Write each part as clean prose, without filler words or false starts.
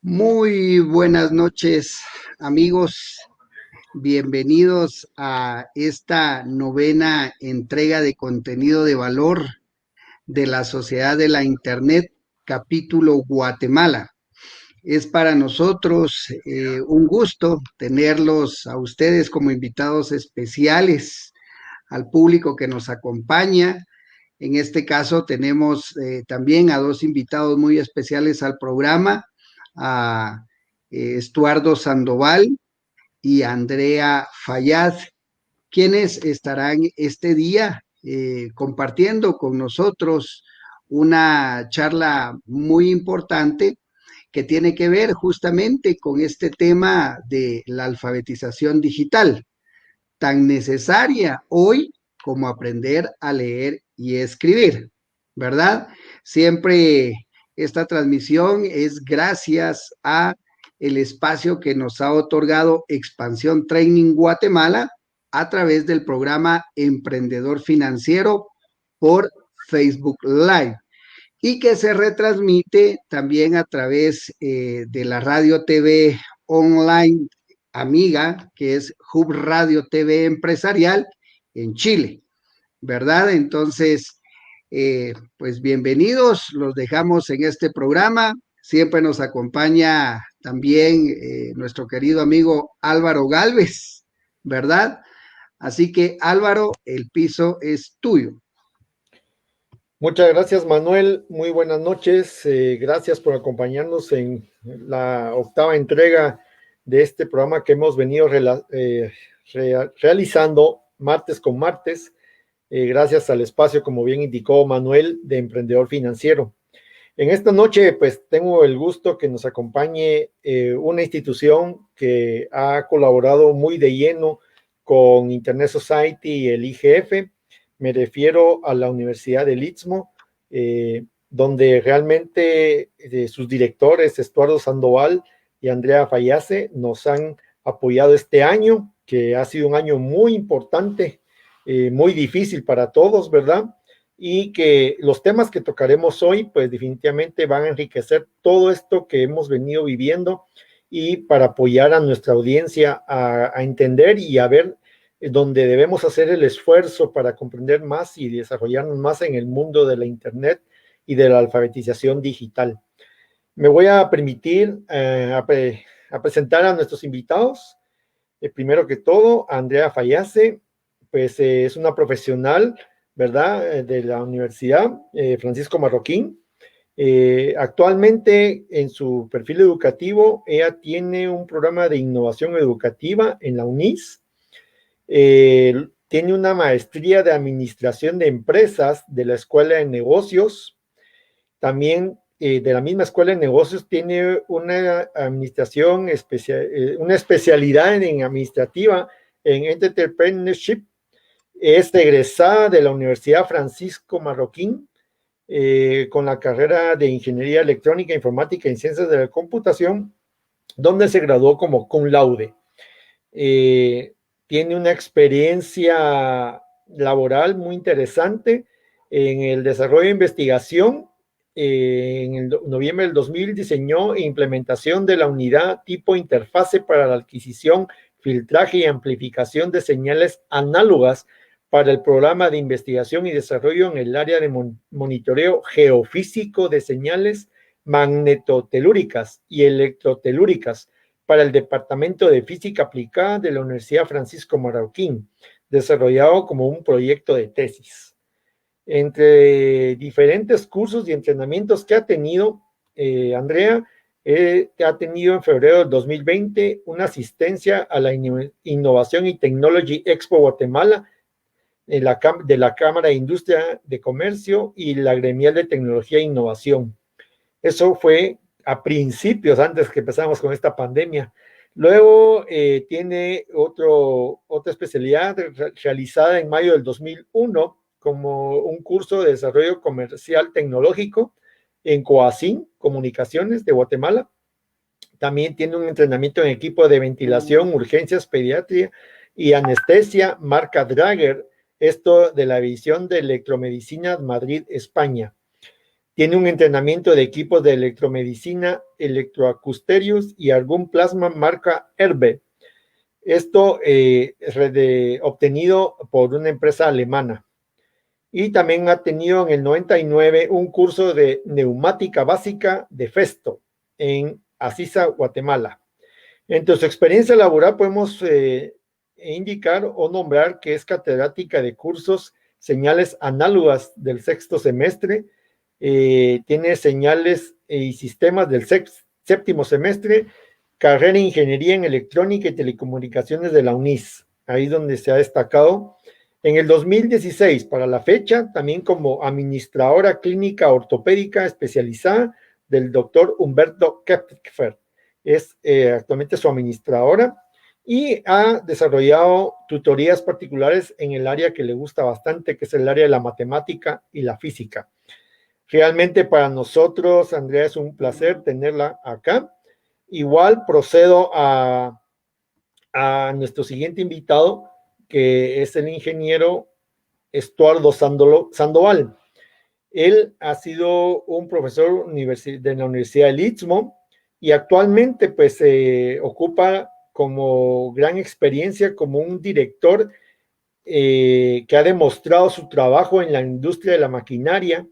Muy buenas noches, amigos. Bienvenidos a esta novena entrega de contenido de valor de la Sociedad de la Internet, capítulo Guatemala. Es para nosotros un gusto tenerlos a ustedes como invitados especiales, al público que nos acompaña. En este caso tenemos también a dos invitados muy especiales al programa, a Estuardo Sandoval y Andrea Fayad, quienes estarán este día compartiendo con nosotros una charla muy importante que tiene que ver justamente con este tema de la alfabetización digital, tan necesaria hoy como aprender a leer y escribir, ¿verdad? Siempre esta transmisión es gracias a el espacio que nos ha otorgado Expansión Training Guatemala a través del programa Emprendedor Financiero por Facebook Live y que se retransmite también a través de la radio TV online amiga, que es Hub Radio TV Empresarial en Chile, ¿verdad? Entonces, pues bienvenidos, los dejamos en este programa. Siempre nos acompaña también nuestro querido amigo Álvaro Galvez, ¿verdad? Así que Álvaro, el piso es tuyo. Muchas gracias, Manuel. Muy buenas noches. Gracias por acompañarnos en la octava entrega de este programa que hemos venido realizando martes con martes, gracias al espacio, como bien indicó Manuel, de Emprendedor Financiero. En esta noche, pues, tengo el gusto que nos acompañe una institución que ha colaborado muy de lleno con Internet Society y el IGF. Me refiero a la Universidad del Istmo, donde realmente sus directores, Estuardo Sandoval y Andrea Fayase, nos han apoyado este año, que ha sido un año muy importante, muy difícil para todos, ¿verdad? Y que los temas que tocaremos hoy, pues definitivamente van a enriquecer todo esto que hemos venido viviendo y para apoyar a nuestra audiencia a entender y a ver donde debemos hacer el esfuerzo para comprender más y desarrollarnos más en el mundo de la Internet y de la alfabetización digital. Me voy a permitir a presentar a nuestros invitados. Primero que todo, Andrea Fayase, pues es una profesional, ¿verdad?, de la Universidad Francisco Marroquín. Actualmente en su perfil educativo, ella tiene un programa de innovación educativa en la UNIS. Tiene una maestría de administración de empresas de la Escuela de Negocios. También de la misma Escuela de Negocios tiene una administración una especialidad en administrativa en entrepreneurship. Es egresada de la Universidad Francisco Marroquín con la carrera de Ingeniería Electrónica, Informática y Ciencias de la Computación, donde se graduó como cum laude. Tiene una experiencia laboral muy interesante en el desarrollo de investigación. En el noviembre del 2000 diseñó e implementación de la unidad tipo interfase para la adquisición, filtraje y amplificación de señales análogas para el programa de investigación y desarrollo en el área de monitoreo geofísico de señales magnetotelúricas y electrotelúricas para el Departamento de Física Aplicada de la Universidad Francisco Marroquín, desarrollado como un proyecto de tesis. Entre diferentes cursos y entrenamientos que ha tenido, Andrea ha tenido en febrero del 2020 una asistencia a la Innovación y Technology Expo Guatemala de la Cámara de Industria de Comercio y la Gremial de Tecnología e Innovación. Eso fue a principios, antes que empezáramos con esta pandemia. Luego tiene otra especialidad realizada en mayo del 2001 como un curso de desarrollo comercial tecnológico en COACIN, Comunicaciones de Guatemala. También tiene un entrenamiento en equipo de ventilación, urgencias, pediatría y anestesia, marca Drager, esto de la División de Electromedicina Madrid, España. Tiene un entrenamiento de equipos de electromedicina, electroacusterios y algún plasma marca Herbe. Esto es obtenido por una empresa alemana. Y también ha tenido en el 99 un curso de neumática básica de Festo en Aziza, Guatemala. Entre su experiencia laboral podemos indicar o nombrar que es catedrática de cursos señales análogas del sexto semestre, tiene señales y sistemas del séptimo semestre, carrera en Ingeniería en Electrónica y Telecomunicaciones de la UNIS, ahí donde se ha destacado. En el 2016, para la fecha, también como administradora clínica ortopédica especializada del doctor Humberto Kepfer. Es actualmente su administradora y ha desarrollado tutorías particulares en el área que le gusta bastante, que es el área de la matemática y la física. Realmente para nosotros, Andrea, es un placer tenerla acá. Igual procedo a nuestro siguiente invitado, que es el ingeniero Estuardo Sandoval. Él ha sido un profesor de la Universidad del Istmo y actualmente pues ocupa como gran experiencia como un director que ha demostrado su trabajo en la industria de la maquinaria,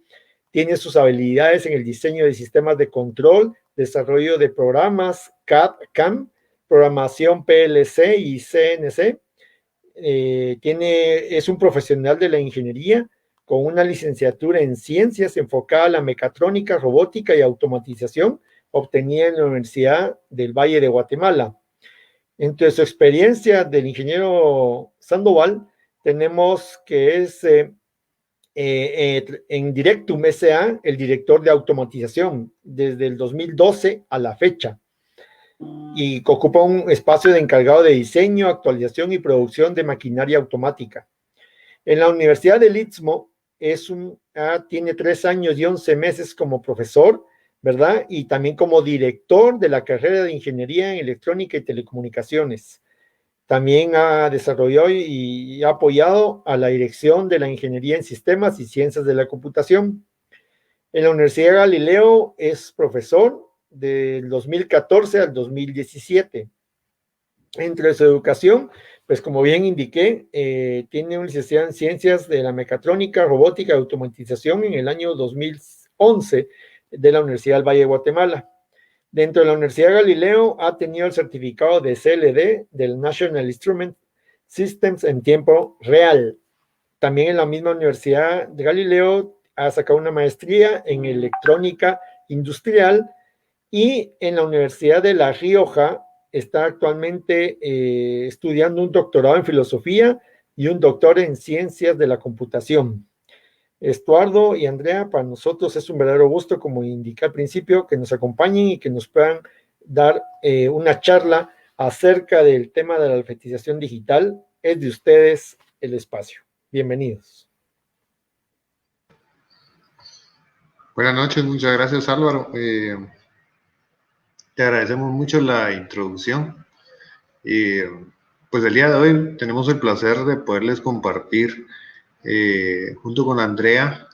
tiene sus habilidades en el diseño de sistemas de control, desarrollo de programas CAD/CAM, programación PLC y CNC. Es un profesional de la ingeniería con una licenciatura en ciencias enfocada a la mecatrónica, robótica y automatización, obtenida en la Universidad del Valle de Guatemala. Entre su experiencia del ingeniero Sandoval, tenemos que es en Directum S.A., el director de automatización desde el 2012 a la fecha, y ocupa un espacio de encargado de diseño, actualización y producción de maquinaria automática. En la Universidad del Istmo tiene 3 años y 11 meses como profesor, ¿verdad? Y también como director de la carrera de Ingeniería en Electrónica y Telecomunicaciones. También ha desarrollado y ha apoyado a la dirección de la Ingeniería en Sistemas y Ciencias de la Computación. En la Universidad Galileo es profesor del 2014 al 2017. Entre su educación, pues como bien indiqué, tiene una licenciatura en Ciencias de la Mecatrónica, Robótica y Automatización en el año 2011 de la Universidad del Valle de Guatemala. Dentro de la Universidad Galileo ha tenido el certificado de CLD del National Instrument Systems en tiempo real. También en la misma Universidad de Galileo ha sacado una maestría en electrónica industrial y en la Universidad de La Rioja está actualmente estudiando un doctorado en filosofía y un doctor en ciencias de la computación. Estuardo y Andrea, para nosotros es un verdadero gusto, como indiqué al principio, que nos acompañen y que nos puedan dar una charla acerca del tema de la alfabetización digital. Es de ustedes el espacio. Bienvenidos. Buenas noches, muchas gracias Álvaro. Te agradecemos mucho la introducción. Pues el día de hoy tenemos el placer de poderles compartir junto con Andrea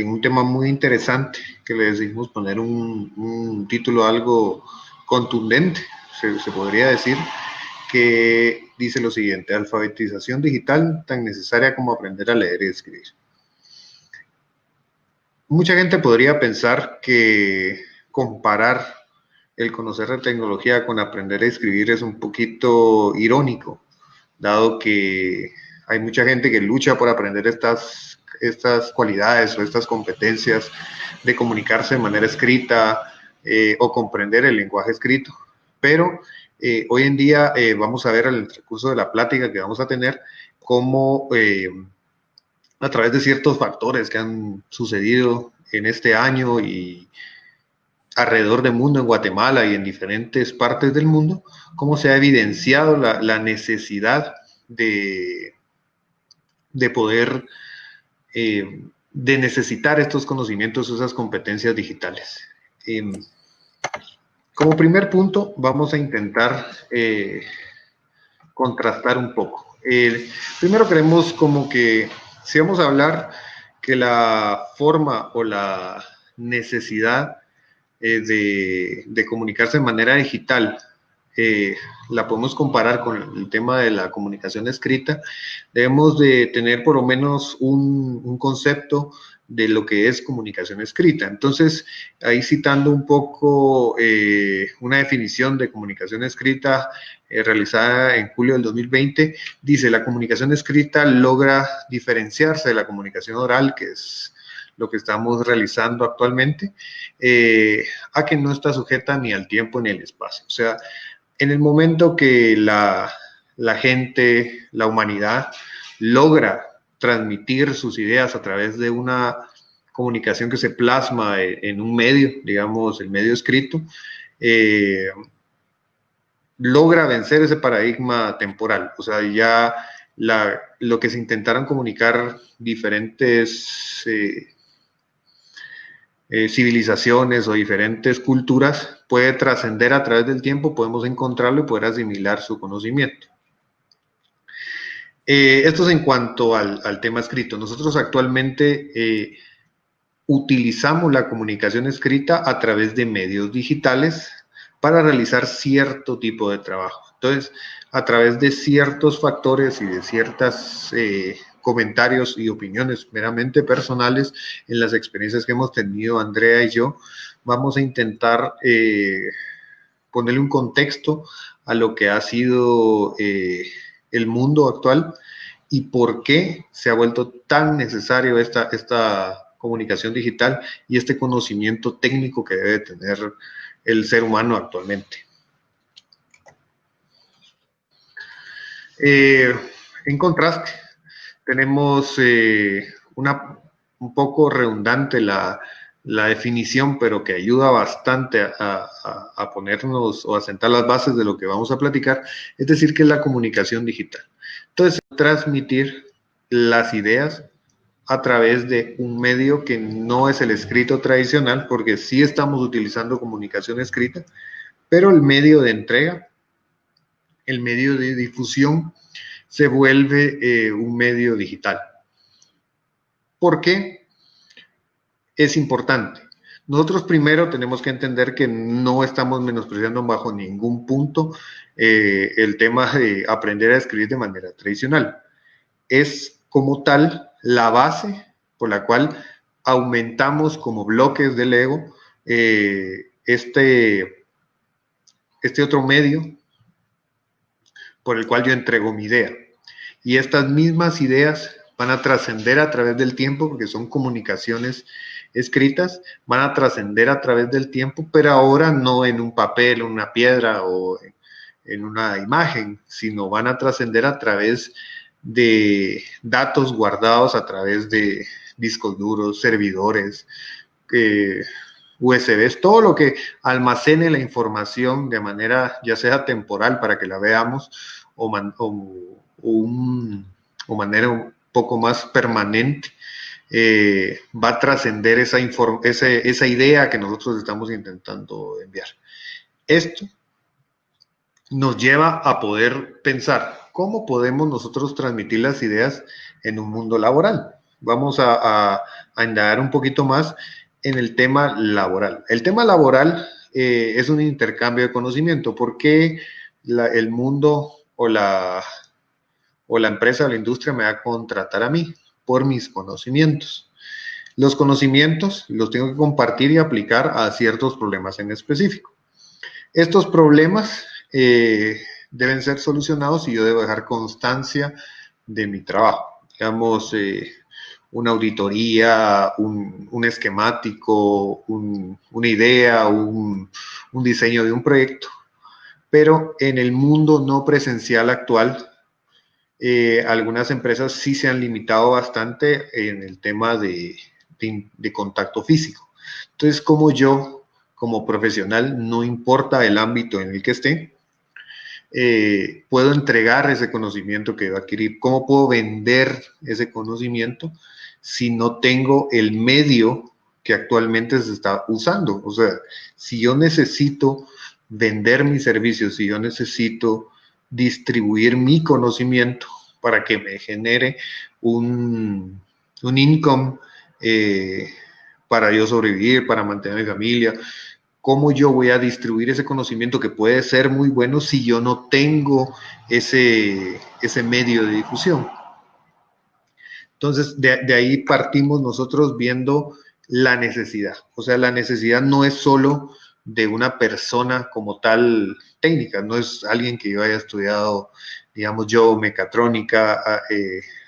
un tema muy interesante que le decidimos poner un título algo contundente, se podría decir, que dice lo siguiente: alfabetización digital tan necesaria como aprender a leer y escribir. Mucha gente podría pensar que comparar el conocer la tecnología con aprender a escribir es un poquito irónico, dado que hay mucha gente que lucha por aprender estas cualidades o estas competencias de comunicarse de manera escrita o comprender el lenguaje escrito. Pero hoy en día vamos a ver en el transcurso de la plática que vamos a tener cómo a través de ciertos factores que han sucedido en este año y alrededor del mundo, en Guatemala y en diferentes partes del mundo, cómo se ha evidenciado la necesidad de poder, de necesitar estos conocimientos, esas competencias digitales. Como primer punto, vamos a intentar contrastar un poco. Primero queremos como que, si vamos a hablar que la forma o la necesidad de comunicarse de manera digital la podemos comparar con el tema de la comunicación escrita, debemos de tener por lo menos un concepto de lo que es comunicación escrita. Entonces, ahí citando un poco una definición de comunicación escrita realizada en julio del 2020, dice: la comunicación escrita logra diferenciarse de la comunicación oral, que es lo que estamos realizando actualmente, a que no está sujeta ni al tiempo ni al espacio. O sea, en el momento que la gente, la humanidad, logra transmitir sus ideas a través de una comunicación que se plasma en un medio, digamos, el medio escrito, logra vencer ese paradigma temporal. O sea, ya lo que se intentaron comunicar diferentes civilizaciones o diferentes culturas puede trascender a través del tiempo, podemos encontrarlo y poder asimilar su conocimiento. Esto es en cuanto al tema escrito. Nosotros actualmente utilizamos la comunicación escrita a través de medios digitales para realizar cierto tipo de trabajo. Entonces, a través de ciertos factores y de ciertos comentarios y opiniones meramente personales en las experiencias que hemos tenido Andrea y yo, vamos a intentar ponerle un contexto a lo que ha sido el mundo actual y por qué se ha vuelto tan necesario esta comunicación digital y este conocimiento técnico que debe tener el ser humano actualmente. En contraste, tenemos un poco redundante la definición, pero que ayuda bastante a ponernos o a sentar las bases de lo que vamos a platicar, es decir, que es la comunicación digital. Entonces, transmitir las ideas a través de un medio que no es el escrito tradicional, porque sí estamos utilizando comunicación escrita, pero el medio de entrega, el medio de difusión, se vuelve un medio digital. ¿Por qué? Es importante. Nosotros primero tenemos que entender que no estamos menospreciando bajo ningún punto el tema de aprender a escribir de manera tradicional. Es como tal la base por la cual aumentamos como bloques de Lego este otro medio por el cual yo entrego mi idea. Y estas mismas ideas van a trascender a través del tiempo, porque son comunicaciones escritas, van a trascender a través del tiempo, pero ahora no en un papel, una piedra o en una imagen, sino van a trascender a través de datos guardados a través de discos duros, servidores, USBs, todo lo que almacene la información de manera ya sea temporal para que la veamos o manera un poco más permanente, va a trascender esa idea que nosotros estamos intentando enviar. Esto nos lleva a poder pensar cómo podemos nosotros transmitir las ideas en un mundo laboral. Vamos a indagar un poquito más en el tema laboral. El tema laboral es un intercambio de conocimiento. ¿Por qué el mundo o la empresa o la industria me va a contratar a mí? Por mis conocimientos. Los conocimientos los tengo que compartir y aplicar a ciertos problemas en específico. Estos problemas deben ser solucionados y yo debo dejar constancia de mi trabajo. Digamos, una auditoría, un esquemático, una idea, un diseño de un proyecto. Pero en el mundo no presencial actual, algunas empresas sí se han limitado bastante en el tema de contacto físico. Entonces, como yo, como profesional, no importa el ámbito en el que esté, puedo entregar ese conocimiento que va a adquirir. ¿Cómo puedo vender ese conocimiento si no tengo el medio que actualmente se está usando? O sea, si yo necesito vender mis servicios, si yo necesito distribuir mi conocimiento para que me genere un income para yo sobrevivir, para mantener a mi familia. ¿Cómo yo voy a distribuir ese conocimiento que puede ser muy bueno si yo no tengo ese medio de difusión? Entonces, de ahí partimos nosotros viendo la necesidad. O sea, la necesidad no es solo de una persona como tal técnica, no es alguien que yo haya estudiado, digamos yo, mecatrónica,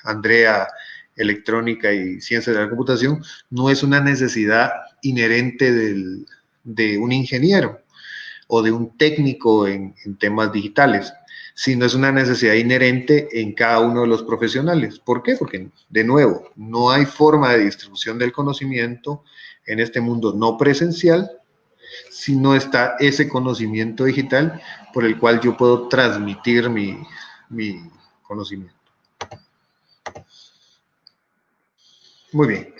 Andrea, electrónica y ciencias de la computación, no es una necesidad inherente de un ingeniero o de un técnico en temas digitales, sino es una necesidad inherente en cada uno de los profesionales. ¿Por qué? Porque, de nuevo, no hay forma de distribución del conocimiento en este mundo no presencial si no está ese conocimiento digital por el cual yo puedo transmitir mi conocimiento. Muy bien.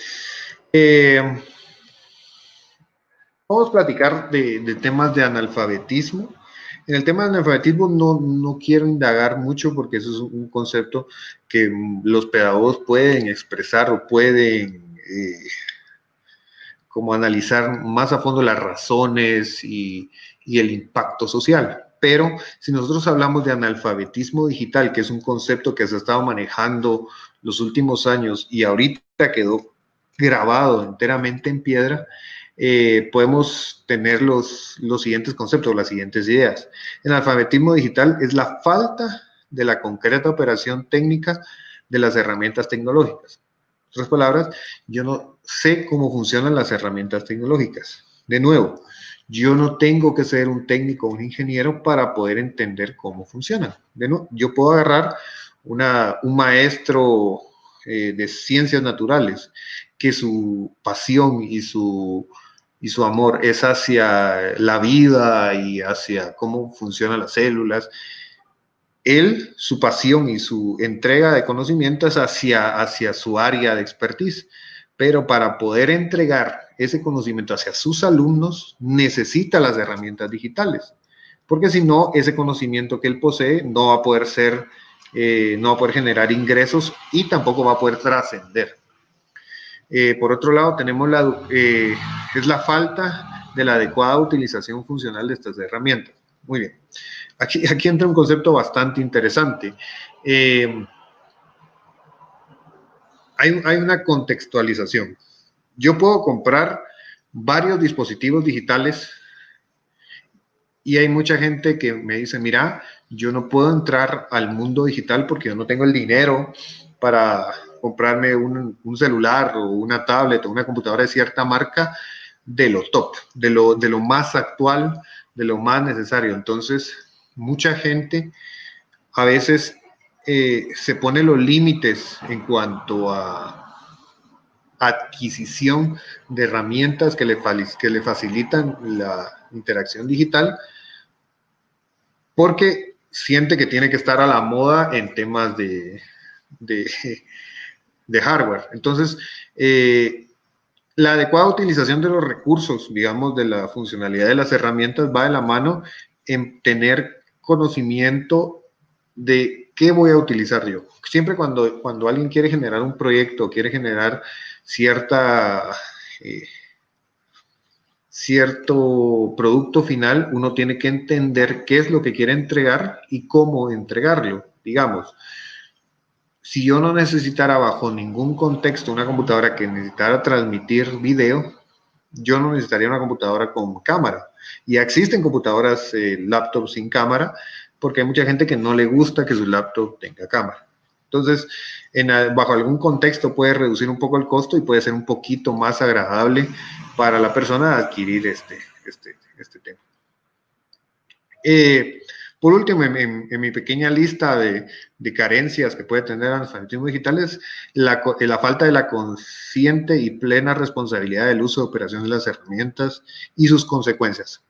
Vamos a platicar de temas de analfabetismo. En el tema de analfabetismo no quiero indagar mucho porque eso es un concepto que los pedagogos pueden expresar o pueden como analizar más a fondo las razones y el impacto social. Pero si nosotros hablamos de analfabetismo digital, que es un concepto que se ha estado manejando los últimos años y ahorita quedó grabado enteramente en piedra, podemos tener los siguientes conceptos, las siguientes ideas. El analfabetismo digital es la falta de la concreta operación técnica de las herramientas tecnológicas. En otras palabras, yo no sé cómo funcionan las herramientas tecnológicas. De nuevo, yo no tengo que ser un técnico o un ingeniero para poder entender cómo funcionan. Yo puedo agarrar un maestro de ciencias naturales que su pasión y su amor es hacia la vida y hacia cómo funcionan las células. Él, su pasión y su entrega de conocimiento es hacia su área de expertise, pero para poder entregar ese conocimiento hacia sus alumnos necesita las herramientas digitales, porque si no, ese conocimiento que él posee no va a poder no va a poder generar ingresos y tampoco va a poder trascender. Por otro lado, tenemos es la falta de la adecuada utilización funcional de estas herramientas. Muy bien. Aquí entra un concepto bastante interesante. Hay una contextualización. Yo puedo comprar varios dispositivos digitales y hay mucha gente que me dice, mira, yo no puedo entrar al mundo digital porque yo no tengo el dinero para comprarme un celular o una tablet o una computadora de cierta marca de lo top, de lo más actual, de lo más necesario. Entonces, mucha gente a veces se pone los límites en cuanto a adquisición de herramientas que le facilitan la interacción digital porque siente que tiene que estar a la moda en temas de hardware. Entonces, la adecuada utilización de los recursos, digamos, de la funcionalidad de las herramientas va de la mano en tener conocimiento de qué voy a utilizar yo. Siempre cuando alguien quiere generar un proyecto, quiere generar cierto producto final, uno tiene que entender qué es lo que quiere entregar y cómo entregarlo. Digamos, si yo no necesitara bajo ningún contexto una computadora que necesitara transmitir video, yo no necesitaría una computadora con cámara. Y existen computadoras, laptops sin cámara, porque hay mucha gente que no le gusta que su laptop tenga cámara. Entonces, bajo algún contexto puede reducir un poco el costo y puede ser un poquito más agradable para la persona adquirir este tema. Por último, en mi pequeña lista de carencias que puede tener el analfabetismo digital es la falta de la consciente y plena responsabilidad del uso de operación de las herramientas y sus consecuencias.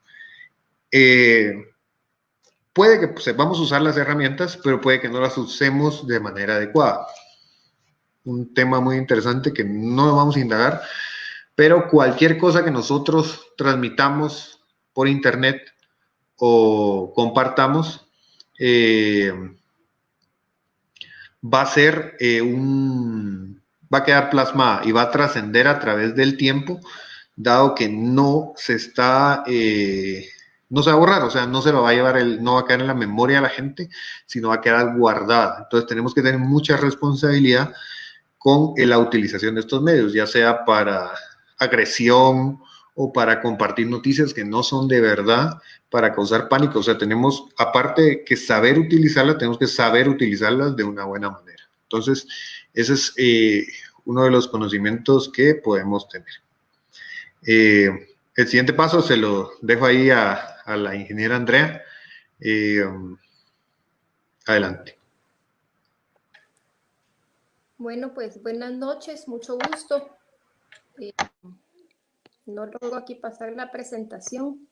Puede que sepamos usar las herramientas, pero puede que no las usemos de manera adecuada. Un tema muy interesante que no vamos a indagar, pero cualquier cosa que nosotros transmitamos por internet o compartamos, va a ser va a quedar plasmada y va a trascender a través del tiempo, dado que no se está, no se va a borrar, o sea, no se lo va a llevar, no va a quedar en la memoria de la gente, sino va a quedar guardada. Entonces tenemos que tener mucha responsabilidad con la utilización de estos medios, ya sea para agresión o para compartir noticias que no son de verdad, para causar pánico. O sea, tenemos, aparte de que saber utilizarlas, tenemos que saber utilizarlas de una buena manera. Entonces, ese es uno de los conocimientos que podemos tener. El siguiente paso se lo dejo ahí a la ingeniera Andrea. Adelante. Bueno, pues buenas noches, mucho gusto. No logro aquí pasar la presentación.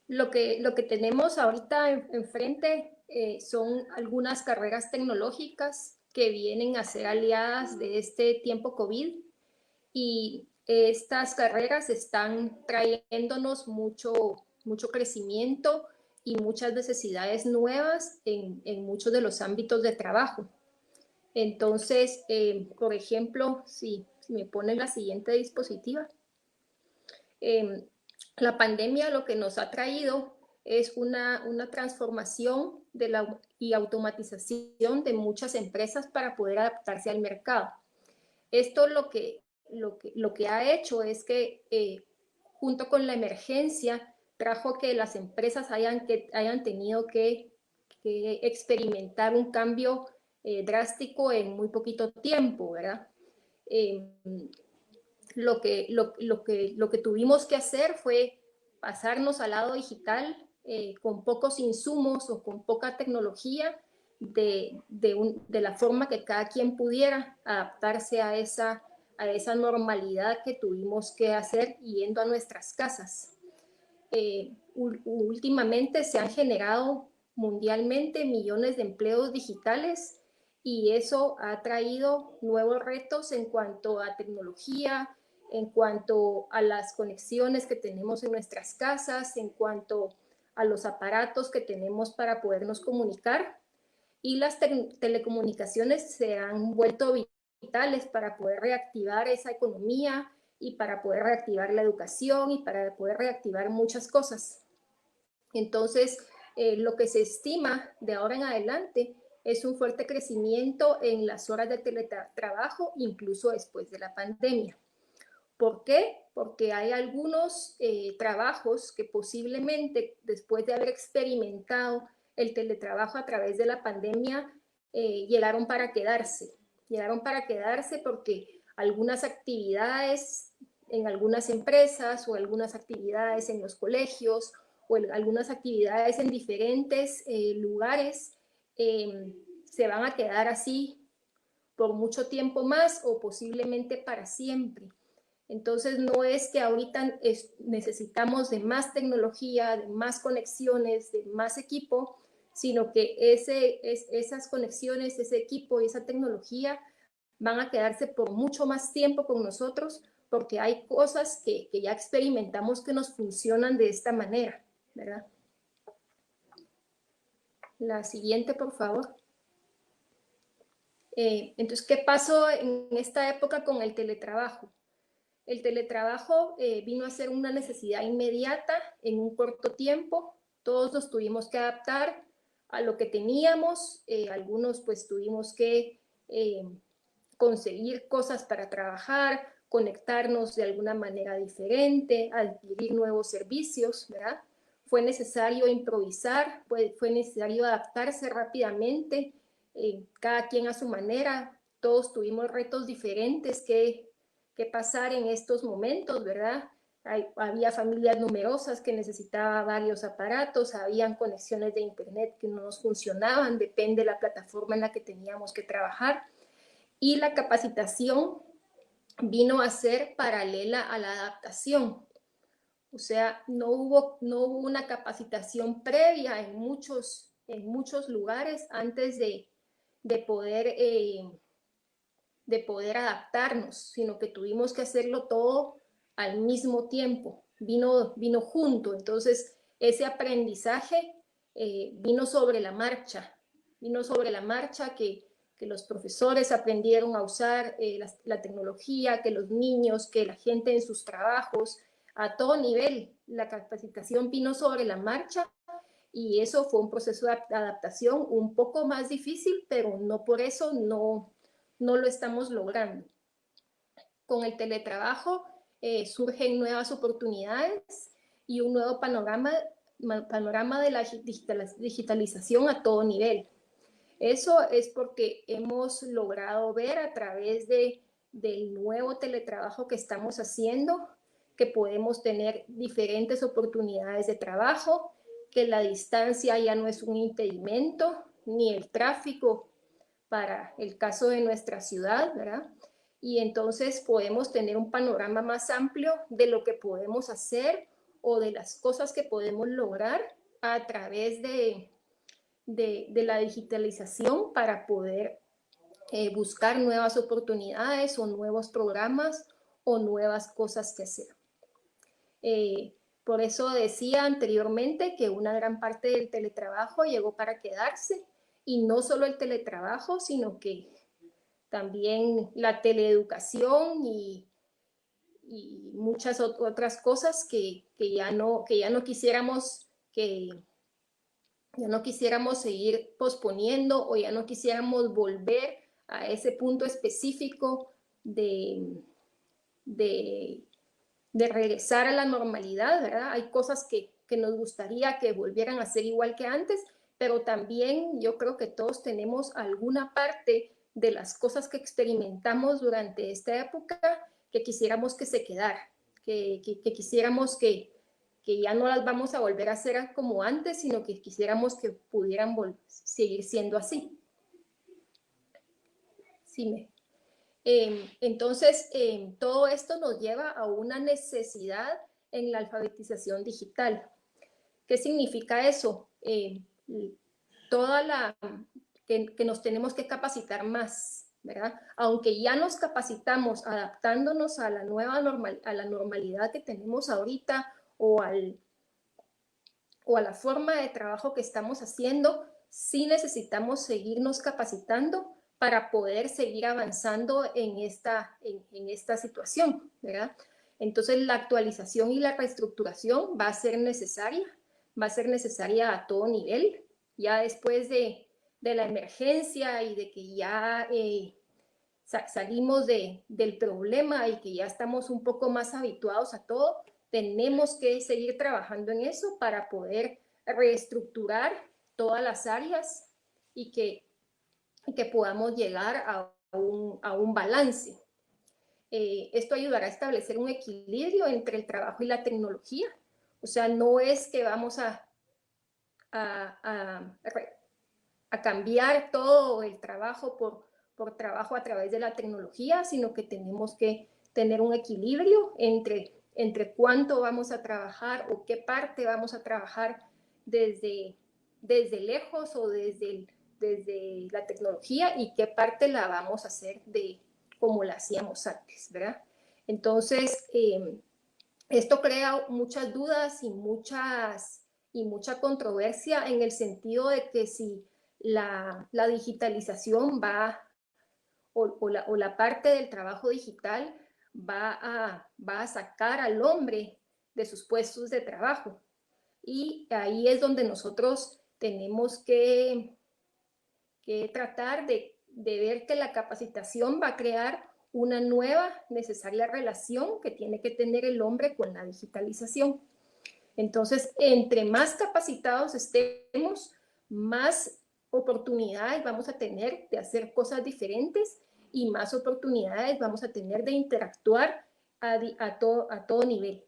Lo que tenemos ahorita enfrente son algunas carreras tecnológicas que vienen a ser aliadas de este tiempo COVID, y estas carreras están trayéndonos mucho crecimiento y muchas necesidades nuevas en muchos de los ámbitos de trabajo. Entonces, por ejemplo, si me ponen la siguiente diapositiva, la pandemia lo que nos ha traído es una transformación y automatización de muchas empresas para poder adaptarse al mercado. Esto lo que ha hecho es que, junto con la emergencia, trajo que las empresas hayan tenido que experimentar un cambio drástico en muy poquito tiempo, ¿verdad? Lo que tuvimos que hacer fue pasarnos al lado digital con pocos insumos o con poca tecnología, de la forma que cada quien pudiera adaptarse a esa normalidad que tuvimos que hacer yendo a nuestras casas. Últimamente se han generado mundialmente millones de empleos digitales, y eso ha traído nuevos retos en cuanto a tecnología, en cuanto a las conexiones que tenemos en nuestras casas, en cuanto a los aparatos que tenemos para podernos comunicar. Y las telecomunicaciones se han vuelto vitales para poder reactivar esa economía y para poder reactivar la educación y para poder reactivar muchas cosas. Entonces, lo que se estima de ahora en adelante es un fuerte crecimiento en las horas de teletrabajo, incluso después de la pandemia. ¿Por qué? Porque hay algunos trabajos que posiblemente, después de haber experimentado el teletrabajo a través de la pandemia, llegaron para quedarse. Llegaron para quedarse porque algunas actividades en algunas empresas, o algunas actividades en los colegios, o algunas actividades en diferentes lugares se van a quedar así por mucho tiempo más, o posiblemente para siempre. Entonces, no es que ahorita necesitamos de más tecnología, de más conexiones, de más equipo, sino que esas conexiones, ese equipo y esa tecnología van a quedarse por mucho más tiempo con nosotros, porque hay cosas que ya experimentamos que nos funcionan de esta manera, ¿verdad? La siguiente, por favor. Entonces, ¿qué pasó en esta época con el teletrabajo? El teletrabajo vino a ser una necesidad inmediata en un corto tiempo. Todos nos tuvimos que adaptar a lo que teníamos. Algunos pues tuvimos que conseguir cosas para trabajar, conectarnos de alguna manera diferente, adquirir nuevos servicios, ¿verdad? Fue necesario improvisar, fue necesario adaptarse rápidamente, cada quien a su manera. Todos tuvimos retos diferentes que pasar en estos momentos, ¿verdad? Había familias numerosas que necesitaban varios aparatos, habían conexiones de internet que no nos funcionaban, depende de la plataforma en la que teníamos que trabajar, y la capacitación vino a ser paralela a la adaptación. O sea, no hubo una capacitación previa en muchos lugares antes de poder adaptarnos, sino que tuvimos que hacerlo todo al mismo tiempo, vino junto. Entonces, ese aprendizaje vino sobre la marcha que los profesores aprendieron a usar la tecnología, que los niños, que la gente en sus trabajos, a todo nivel, la capacitación vino sobre la marcha y eso fue un proceso de adaptación un poco más difícil, pero no por eso no lo estamos logrando. Con el teletrabajo surgen nuevas oportunidades y un nuevo panorama de la digitalización a todo nivel. Eso es porque hemos logrado ver a través del nuevo teletrabajo que estamos haciendo que podemos tener diferentes oportunidades de trabajo, que la distancia ya no es un impedimento, ni el tráfico para el caso de nuestra ciudad, ¿verdad? Y entonces podemos tener un panorama más amplio de lo que podemos hacer o de las cosas que podemos lograr a través de la digitalización para poder buscar nuevas oportunidades o nuevos programas o nuevas cosas que hacer. Por eso decía anteriormente que una gran parte del teletrabajo llegó para quedarse y no solo el teletrabajo, sino que también la teleeducación y muchas otras cosas que ya no quisiéramos seguir posponiendo o ya no quisiéramos volver a ese punto específico de regresar a la normalidad, ¿verdad? Hay cosas que nos gustaría que volvieran a ser igual que antes, pero también yo creo que todos tenemos alguna parte de las cosas que experimentamos durante esta época que quisiéramos que se quedara, que quisiéramos que ya no las vamos a volver a hacer como antes, sino que quisiéramos que pudieran seguir siendo así. Sí, entonces, todo esto nos lleva a una necesidad en la alfabetización digital. ¿Qué significa eso? Que nos tenemos que capacitar más, ¿verdad? Aunque ya nos capacitamos adaptándonos a la nueva normalidad que tenemos ahorita o a la forma de trabajo que estamos haciendo, sí necesitamos seguirnos capacitando para poder seguir avanzando en esta situación, ¿verdad? Entonces, la actualización y la reestructuración va a ser necesaria a todo nivel, ya después de la emergencia y de que ya salimos del problema y que ya estamos un poco más habituados a todo, tenemos que seguir trabajando en eso para poder reestructurar todas las áreas y que podamos llegar a un balance. Esto ayudará a establecer un equilibrio entre el trabajo y la tecnología. O sea, no es que vamos a cambiar todo el trabajo por trabajo a través de la tecnología, sino que tenemos que tener un equilibrio entre cuánto vamos a trabajar o qué parte vamos a trabajar desde lejos o desde la tecnología y qué parte la vamos a hacer como la hacíamos antes, ¿verdad? Entonces, esto crea muchas dudas y mucha controversia en el sentido de que si la digitalización o la parte del trabajo digital va a sacar al hombre de sus puestos de trabajo. Y ahí es donde nosotros tenemos que tratar de ver que la capacitación va a crear una nueva necesaria relación que tiene que tener el hombre con la digitalización. Entonces, entre más capacitados estemos, más oportunidades vamos a tener de hacer cosas diferentes y más oportunidades vamos a tener de interactuar a todo nivel.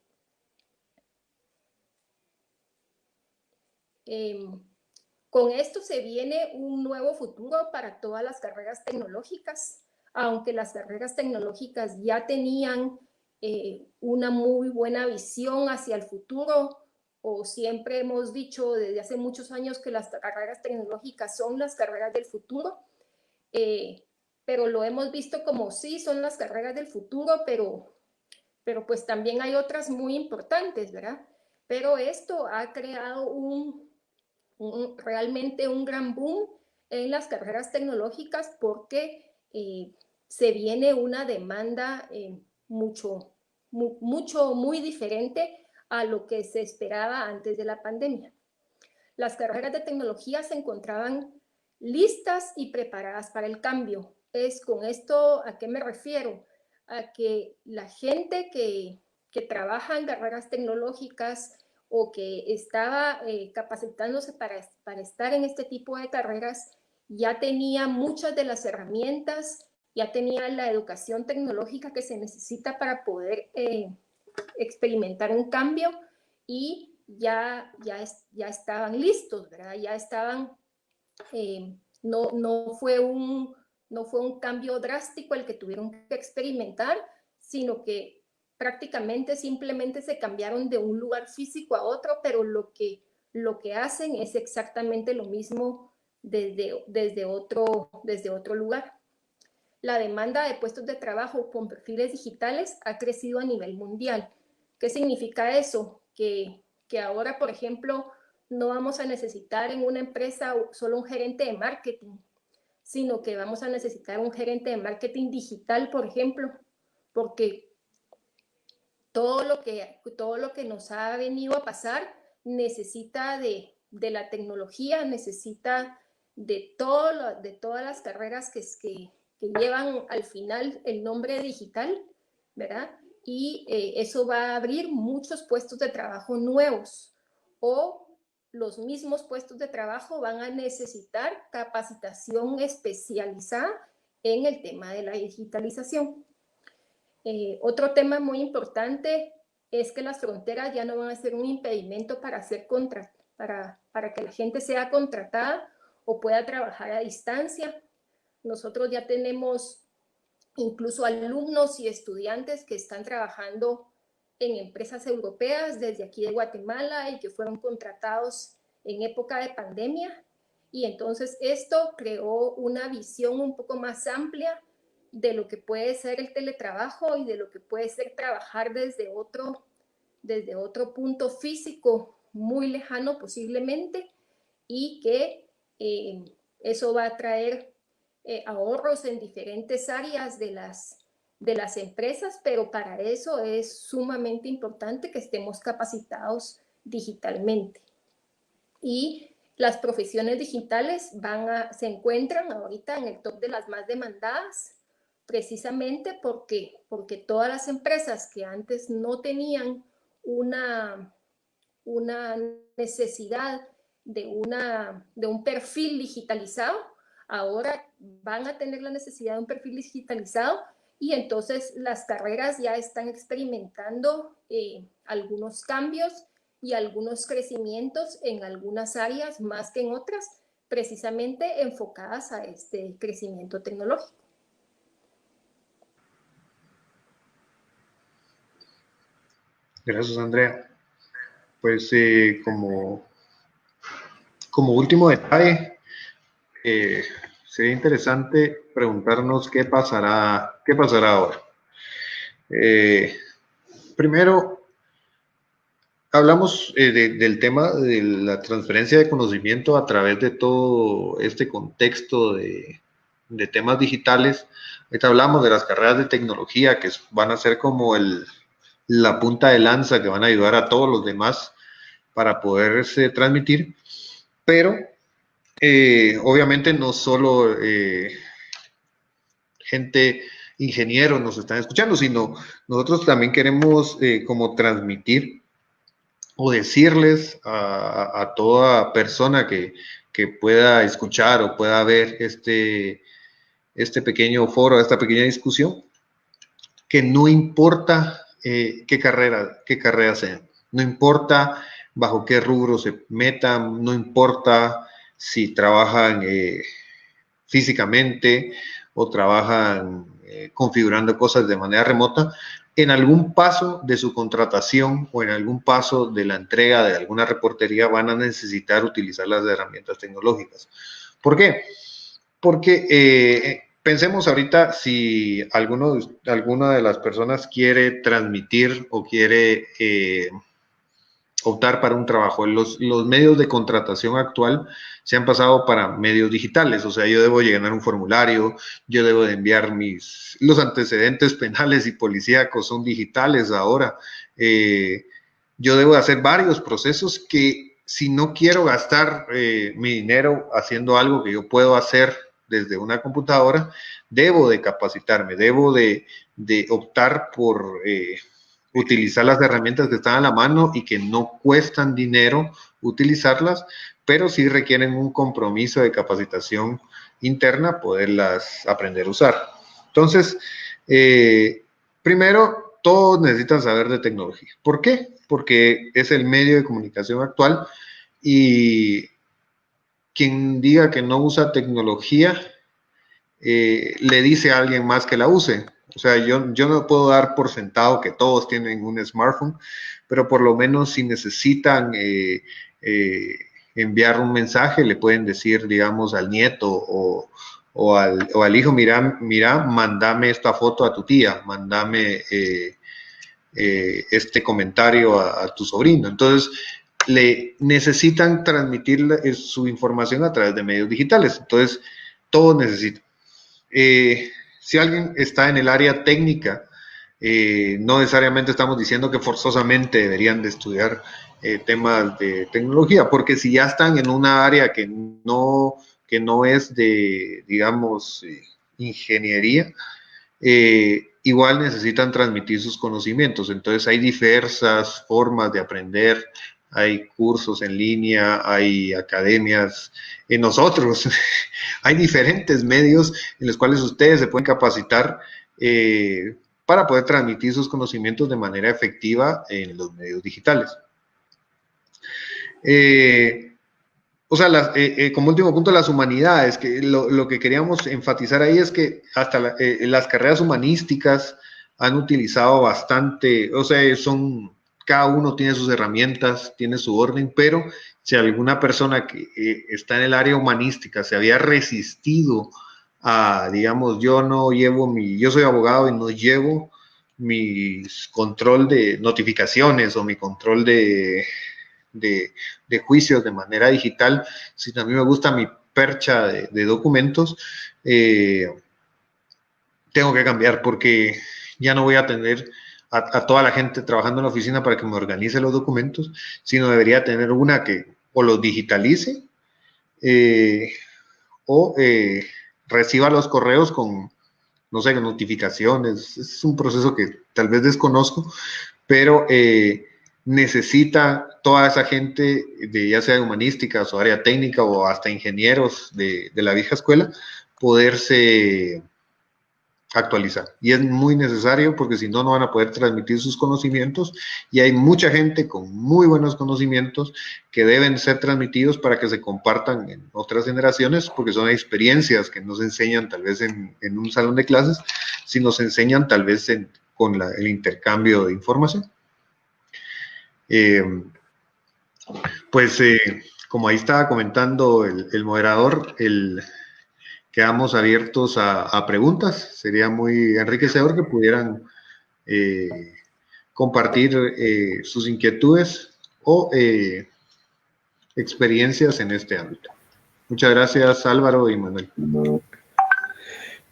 Con esto se viene un nuevo futuro para todas las carreras tecnológicas, aunque las carreras tecnológicas ya tenían una muy buena visión hacia el futuro, o siempre hemos dicho desde hace muchos años que las carreras tecnológicas son las carreras del futuro, pero lo hemos visto como sí, son las carreras del futuro, pero pues también hay otras muy importantes, ¿verdad? Pero esto ha creado realmente un gran boom en las carreras tecnológicas porque se viene una demanda muy diferente a lo que se esperaba antes de la pandemia. Las carreras de tecnología se encontraban listas y preparadas para el cambio. Con esto, ¿a qué me refiero? A que la gente que trabaja en carreras tecnológicas o que estaba capacitándose para estar en este tipo de carreras, ya tenía muchas de las herramientas, ya tenía la educación tecnológica que se necesita para poder experimentar un cambio y ya estaban listos, ¿verdad? Ya estaban, no fue un cambio drástico el que tuvieron que experimentar, sino que prácticamente simplemente se cambiaron de un lugar físico a otro, pero lo que hacen es exactamente lo mismo desde otro lugar. La demanda de puestos de trabajo con perfiles digitales ha crecido a nivel mundial. ¿Qué significa eso? Que ahora, por ejemplo, no vamos a necesitar en una empresa solo un gerente de marketing, sino que vamos a necesitar un gerente de marketing digital, por ejemplo, porque todo lo que nos ha venido a pasar necesita de la tecnología, necesita de todas las carreras que llevan al final el nombre digital, ¿verdad? Y eso va a abrir muchos puestos de trabajo nuevos, o los mismos puestos de trabajo van a necesitar capacitación especializada en el tema de la digitalización. Otro tema muy importante es que las fronteras ya no van a ser un impedimento para que la gente sea contratada o pueda trabajar a distancia. Nosotros ya tenemos incluso alumnos y estudiantes que están trabajando en empresas europeas desde aquí de Guatemala y que fueron contratados en época de pandemia. Y entonces esto creó una visión un poco más amplia de lo que puede ser el teletrabajo y de lo que puede ser trabajar desde otro punto físico muy lejano posiblemente, y que eso va a traer ahorros en diferentes áreas de las empresas, pero para eso es sumamente importante que estemos capacitados digitalmente. Y las profesiones digitales se encuentran ahorita en el top de las más demandadas, precisamente porque todas las empresas que antes no tenían una necesidad de un perfil digitalizado, ahora van a tener la necesidad de un perfil digitalizado, y entonces las carreras ya están experimentando algunos cambios y algunos crecimientos en algunas áreas más que en otras, precisamente enfocadas a este crecimiento tecnológico. Gracias, Andrea. Pues como último detalle, sería interesante preguntarnos qué pasará ahora. Primero, hablamos del tema de la transferencia de conocimiento a través de todo este contexto de temas digitales. Ahorita hablamos de las carreras de tecnología que van a ser como la punta de lanza que van a ayudar a todos los demás para poderse transmitir, pero obviamente no solo gente, ingenieros nos están escuchando, sino nosotros también queremos como transmitir o decirles a toda persona que pueda escuchar o pueda ver este pequeño foro, esta pequeña discusión, que no importa qué carrera sean, no importa bajo qué rubro se metan, no importa si trabajan físicamente o trabajan configurando cosas de manera remota, en algún paso de su contratación o en algún paso de la entrega de alguna reportería van a necesitar utilizar las herramientas tecnológicas. ¿Por qué? Porque pensemos ahorita si alguna de las personas quiere transmitir o quiere optar para un trabajo. Los medios de contratación actual se han pasado para medios digitales, o sea, yo debo llenar un formulario, yo debo de enviar los antecedentes penales y policíacos son digitales ahora. Yo debo de hacer varios procesos que si no quiero gastar mi dinero haciendo algo que yo puedo hacer desde una computadora, debo de capacitarme, debo de optar por utilizar las herramientas que están a la mano y que no cuestan dinero utilizarlas, pero sí requieren un compromiso de capacitación interna poderlas aprender a usar. Entonces, primero, todos necesitan saber de tecnología. ¿Por qué? Porque es el medio de comunicación actual y quien diga que no usa tecnología le dice a alguien más que la use. O sea, yo no puedo dar por sentado que todos tienen un smartphone, pero por lo menos si necesitan enviar un mensaje, le pueden decir, digamos, al nieto o al hijo, mira, mándame esta foto a tu tía, mándame este comentario a tu sobrino. Entonces, le necesitan transmitir su información a través de medios digitales. Entonces, todos necesitan. Si alguien está en el área técnica, no necesariamente estamos diciendo que forzosamente deberían de estudiar temas de tecnología, porque si ya están en una área que no es de, digamos, ingeniería, igual necesitan transmitir sus conocimientos. Entonces hay diversas formas de aprender, hay cursos en línea, hay academias. En nosotros hay diferentes medios en los cuales ustedes se pueden capacitar para poder transmitir sus conocimientos de manera efectiva en los medios digitales. O sea, como último punto, las humanidades, que lo que queríamos enfatizar ahí es que hasta las carreras humanísticas han utilizado bastante, o sea, cada uno tiene sus herramientas, tiene su orden, pero si alguna persona que está en el área humanística se había resistido a, digamos, yo soy abogado y no llevo mi control de notificaciones o mi control de juicios de manera digital, si a mí me gusta mi percha de documentos, tengo que cambiar porque ya no voy a tener a toda la gente trabajando en la oficina para que me organice los documentos, sino debería tener una que o los digitalice o reciba los correos con, no sé, notificaciones. Es un proceso que tal vez desconozco, pero necesita toda esa gente, ya sea de humanísticas o área técnica o hasta ingenieros de la vieja escuela, poderse actualizar. Y es muy necesario porque si no, no van a poder transmitir sus conocimientos y hay mucha gente con muy buenos conocimientos que deben ser transmitidos para que se compartan en otras generaciones porque son experiencias que no se enseñan tal vez en un salón de clases, sino se enseñan tal vez con el intercambio de información. Como ahí estaba comentando el moderador, quedamos abiertos a preguntas. Sería muy enriquecedor que pudieran compartir sus inquietudes o experiencias en este ámbito. Muchas gracias, Álvaro y Manuel.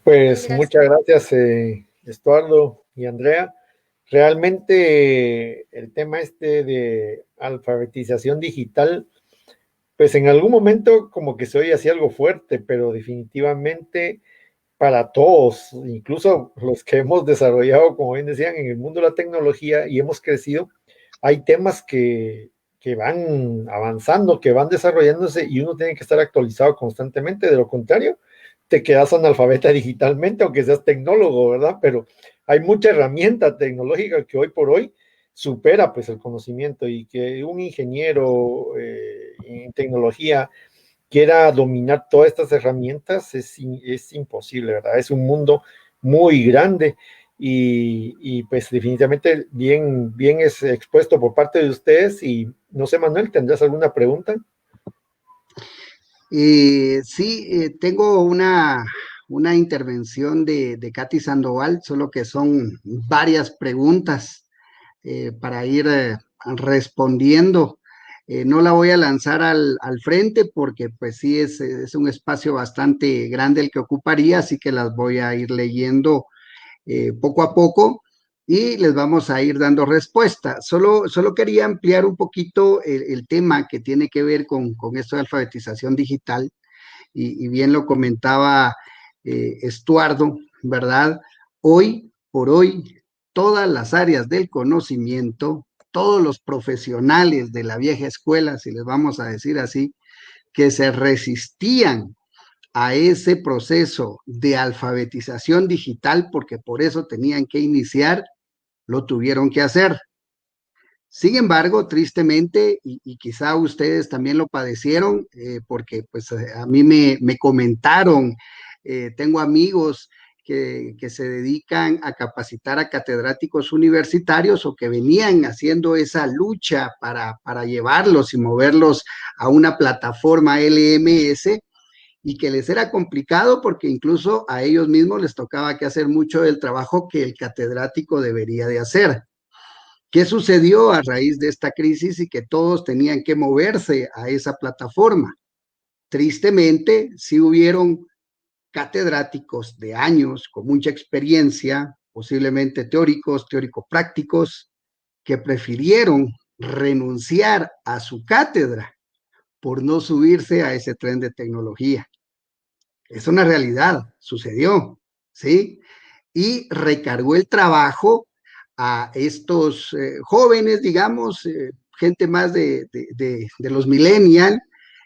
Pues gracias. Muchas gracias, Estuardo y Andrea. Realmente el tema de alfabetización digital, pues en algún momento como que se oye así algo fuerte, pero definitivamente para todos, incluso los que hemos desarrollado, como bien decían, en el mundo de la tecnología y hemos crecido, hay temas que van avanzando, que van desarrollándose y uno tiene que estar actualizado constantemente. De lo contrario, te quedas analfabeta digitalmente, aunque seas tecnólogo, ¿verdad? Pero hay mucha herramienta tecnológica que hoy por hoy supera pues el conocimiento y que un ingeniero en tecnología quiera dominar todas estas herramientas es imposible, ¿verdad? Es un mundo muy grande y pues definitivamente bien es expuesto por parte de ustedes y no sé, Manuel, ¿tendrás alguna pregunta? Sí, tengo una intervención de Katy Sandoval, solo que son varias preguntas para ir respondiendo. No la voy a lanzar al frente porque pues sí es un espacio bastante grande el que ocuparía, así que las voy a ir leyendo poco a poco y les vamos a ir dando respuesta. Solo quería ampliar un poquito el tema que tiene que ver con esto de alfabetización digital y bien lo comentaba Estuardo, ¿verdad? Hoy por hoy, todas las áreas del conocimiento, todos los profesionales de la vieja escuela, si les vamos a decir así, que se resistían a ese proceso de alfabetización digital, porque por eso tenían que iniciar, lo tuvieron que hacer. Sin embargo, tristemente, y quizá ustedes también lo padecieron, porque pues a mí me comentaron, tengo amigos que se dedican a capacitar a catedráticos universitarios o que venían haciendo esa lucha para llevarlos y moverlos a una plataforma LMS y que les era complicado porque incluso a ellos mismos les tocaba que hacer mucho del trabajo que el catedrático debería de hacer. ¿Qué sucedió a raíz de esta crisis y que todos tenían que moverse a esa plataforma? Tristemente, sí hubieron catedráticos de años con mucha experiencia, posiblemente teóricos, teórico-prácticos, que prefirieron renunciar a su cátedra por no subirse a ese tren de tecnología. Es una realidad, sucedió, ¿sí? Y recargó el trabajo a estos jóvenes, digamos, gente más de los millennials,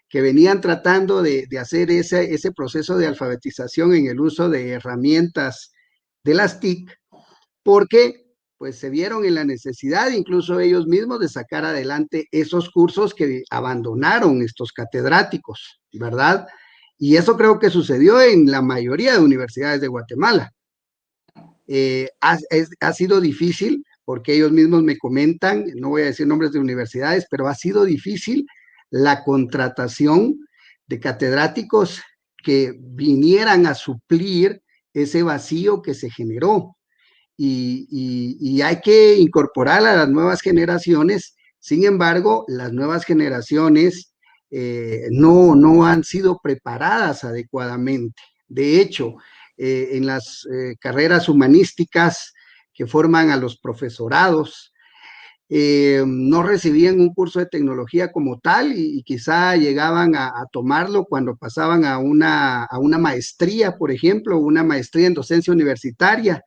que venían tratando de hacer ese proceso de alfabetización en el uso de herramientas de las TIC, porque pues se vieron en la necesidad, incluso ellos mismos, de sacar adelante esos cursos que abandonaron estos catedráticos, ¿verdad? Y eso creo que sucedió en la mayoría de universidades de Guatemala. Ha sido difícil, porque ellos mismos me comentan, no voy a decir nombres de universidades, pero ha sido difícil la contratación de catedráticos que vinieran a suplir ese vacío que se generó. Y hay que incorporar a las nuevas generaciones. Sin embargo, las nuevas generaciones no han sido preparadas adecuadamente. De hecho, en las carreras humanísticas que forman a los profesorados, no recibían un curso de tecnología como tal y quizá llegaban a tomarlo cuando pasaban a una maestría, por ejemplo, una maestría en docencia universitaria,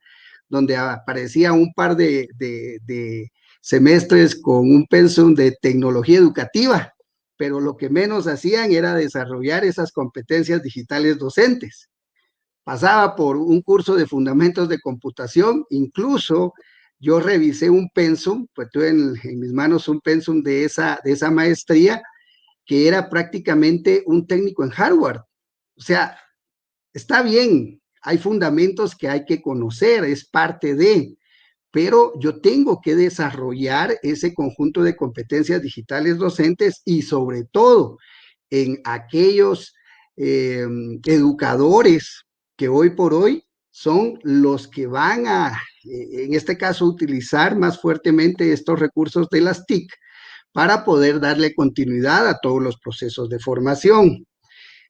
donde aparecía un par de semestres con un pensum de tecnología educativa, pero lo que menos hacían era desarrollar esas competencias digitales docentes. Pasaba por un curso de fundamentos de computación, incluso yo revisé un pensum, pues tuve en mis manos un pensum de esa maestría, que era prácticamente un técnico en hardware. O sea, está bien, hay fundamentos que hay que conocer, es parte de, pero yo tengo que desarrollar ese conjunto de competencias digitales docentes y sobre todo en aquellos educadores que hoy por hoy son los que van a, en este caso, utilizar más fuertemente estos recursos de las TIC para poder darle continuidad a todos los procesos de formación.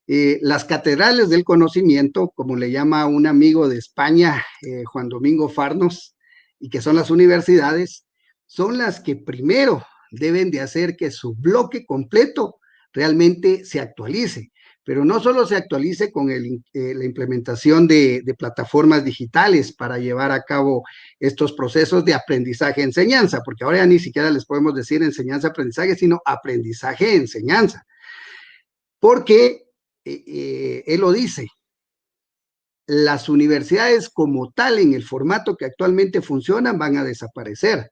Las catedrales del conocimiento, como le llama un amigo de España, Juan Domingo Farnos, y que son las universidades, son las que primero deben de hacer que su bloque completo realmente se actualice, pero no solo se actualice con la implementación de plataformas digitales para llevar a cabo estos procesos de aprendizaje-enseñanza, porque ahora ya ni siquiera les podemos decir enseñanza-aprendizaje, sino aprendizaje-enseñanza, porque él lo dice, las universidades como tal en el formato que actualmente funcionan van a desaparecer.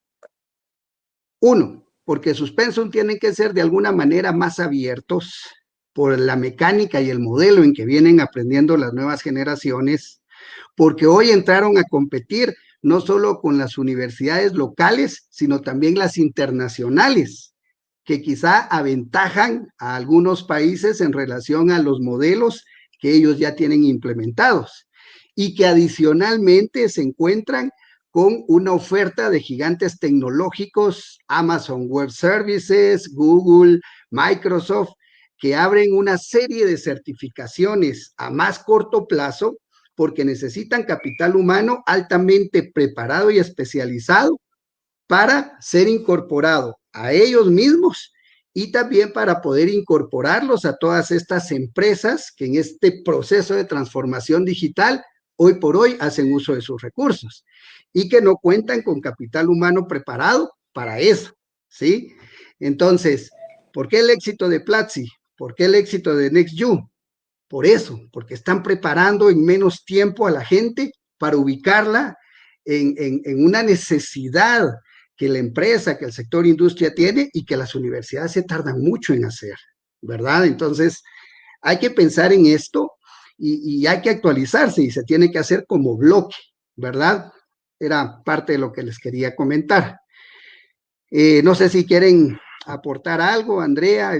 Uno, porque sus pensum tienen que ser de alguna manera más abiertos por la mecánica y el modelo en que vienen aprendiendo las nuevas generaciones, porque hoy entraron a competir no solo con las universidades locales, sino también las internacionales, que quizá aventajan a algunos países en relación a los modelos que ellos ya tienen implementados y que adicionalmente se encuentran con una oferta de gigantes tecnológicos, Amazon Web Services, Google, Microsoft, que abren una serie de certificaciones a más corto plazo porque necesitan capital humano altamente preparado y especializado para ser incorporado a ellos mismos y también para poder incorporarlos a todas estas empresas que en este proceso de transformación digital hoy por hoy hacen uso de sus recursos y que no cuentan con capital humano preparado para eso, ¿sí? Entonces, ¿por qué el éxito de Platzi? ¿Por qué el éxito de NextU? Por eso, porque están preparando en menos tiempo a la gente para ubicarla en una necesidad que la empresa, que el sector industria tiene y que las universidades se tardan mucho en hacer, ¿verdad? Entonces, hay que pensar en esto y hay que actualizarse y se tiene que hacer como bloque, ¿verdad? Era parte de lo que les quería comentar. No sé si quieren aportar algo, Andrea.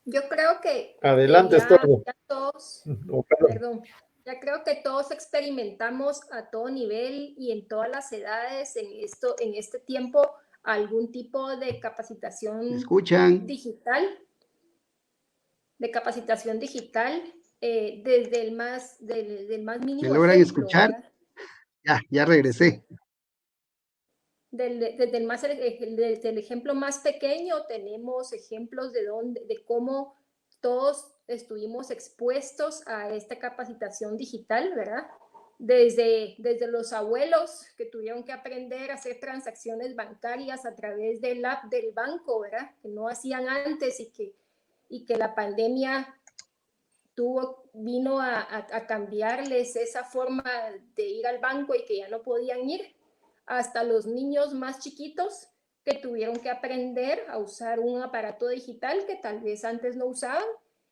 Yo creo que Adelante, Estorbo. ya todos, Oh, perdón. perdón, ya creo que todos experimentamos a todo nivel y en todas las edades en este tiempo, algún tipo de ¿Me capacitación escuchan? digital, desde del más ¿Me mínimo logran ejemplo, escuchar? ¿verdad? Ya regresé. Desde el ejemplo más pequeño tenemos ejemplos de cómo todos estuvimos expuestos a esta capacitación digital, ¿verdad? Desde los abuelos que tuvieron que aprender a hacer transacciones bancarias a través del app del banco, ¿verdad? Que no hacían antes y que la pandemia vino a cambiarles esa forma de ir al banco y que ya no podían ir, hasta los niños más chiquitos que tuvieron que aprender a usar un aparato digital que tal vez antes no usaban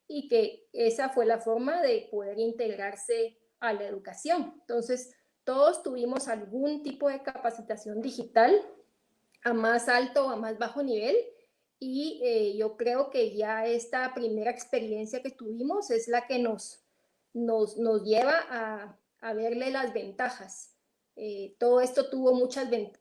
y que esa fue la forma de poder integrarse a la educación. Entonces, todos tuvimos algún tipo de capacitación digital a más alto o a más bajo nivel y yo creo que ya esta primera experiencia que tuvimos es la que nos lleva a verle las ventajas. Todo esto tuvo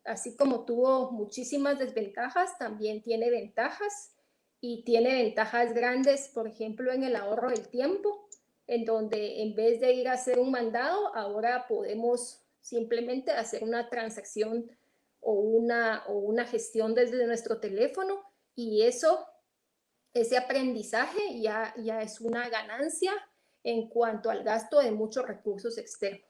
así como tuvo muchísimas desventajas, también tiene ventajas y tiene ventajas grandes, por ejemplo, en el ahorro del tiempo, en donde en vez de ir a hacer un mandado, ahora podemos simplemente hacer una transacción o una gestión desde nuestro teléfono y ese aprendizaje ya es una ganancia en cuanto al gasto de muchos recursos externos.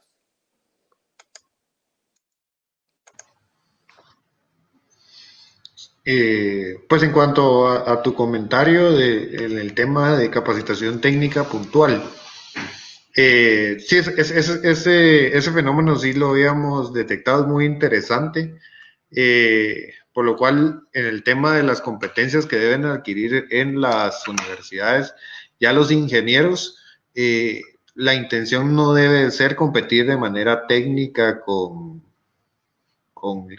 Pues en cuanto a tu comentario en el tema de capacitación técnica puntual, sí, ese fenómeno sí lo habíamos detectado, es muy interesante, por lo cual en el tema de las competencias que deben adquirir en las universidades, ya los ingenieros, la intención no debe ser competir de manera técnica con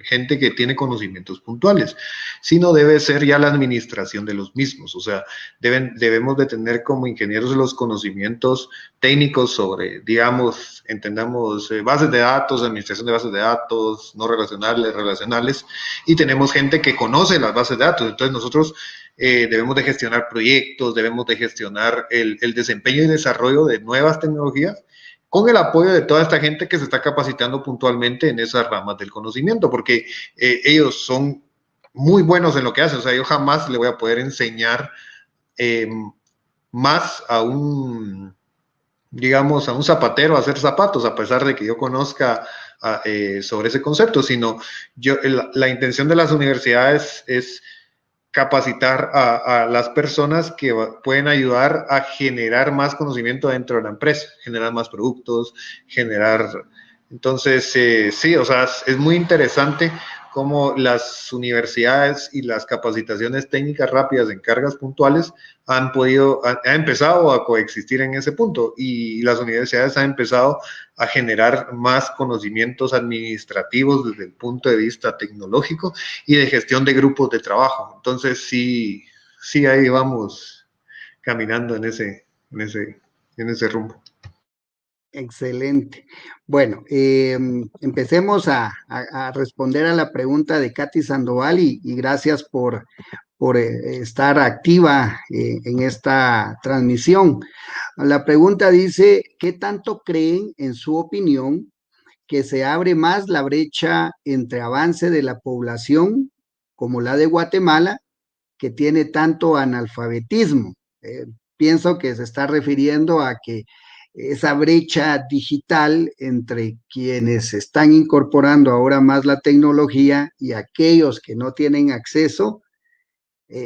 gente que tiene conocimientos puntuales, sino debe ser ya la administración de los mismos. O sea, debemos de tener como ingenieros los conocimientos técnicos sobre, digamos, entendamos, bases de datos, administración de bases de datos, no relacionales, relacionales, y tenemos gente que conoce las bases de datos. Entonces nosotros debemos de gestionar proyectos, debemos de gestionar el desempeño y desarrollo de nuevas tecnologías con el apoyo de toda esta gente que se está capacitando puntualmente en esas ramas del conocimiento, porque ellos son muy buenos en lo que hacen. O sea, yo jamás le voy a poder enseñar más digamos, a un zapatero a hacer zapatos, a pesar de que yo conozca sobre ese concepto, sino la intención de las universidades es capacitar a las personas que pueden ayudar a generar más conocimiento dentro de la empresa, generar más productos, generar... Entonces, sí, o sea, es muy interesante cómo las universidades y las capacitaciones técnicas rápidas en cargas puntuales han empezado a coexistir en ese punto y las universidades han empezado a generar más conocimientos administrativos desde el punto de vista tecnológico y de gestión de grupos de trabajo. Entonces, sí, ahí vamos caminando en ese rumbo. Excelente. Bueno, empecemos a responder a la pregunta de Katy Sandoval y gracias por estar activa en esta transmisión. La pregunta dice, ¿qué tanto creen, en su opinión, que se abre más la brecha entre avance de la población como la de Guatemala, que tiene tanto analfabetismo? Pienso que se está refiriendo a que esa brecha digital entre quienes están incorporando ahora más la tecnología y aquellos que no tienen acceso,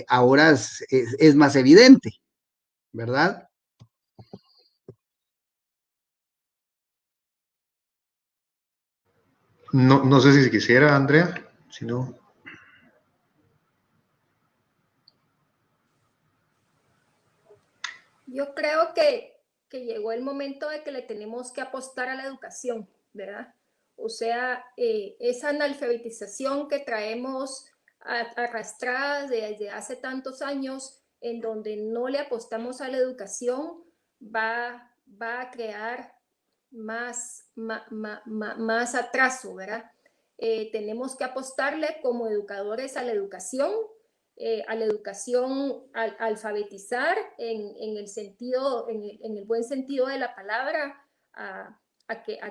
ahora es más evidente, ¿verdad? No, no sé si quisiera, Andrea, si no. Yo creo que llegó el momento de que le tenemos que apostar a la educación, ¿verdad? O sea, esa analfabetización que traemos arrastradas desde hace tantos años, en donde no le apostamos a la educación, va a crear más atraso, ¿verdad? Tenemos que apostarle como educadores a la educación, alfabetizar en el sentido, en el buen sentido de la palabra, a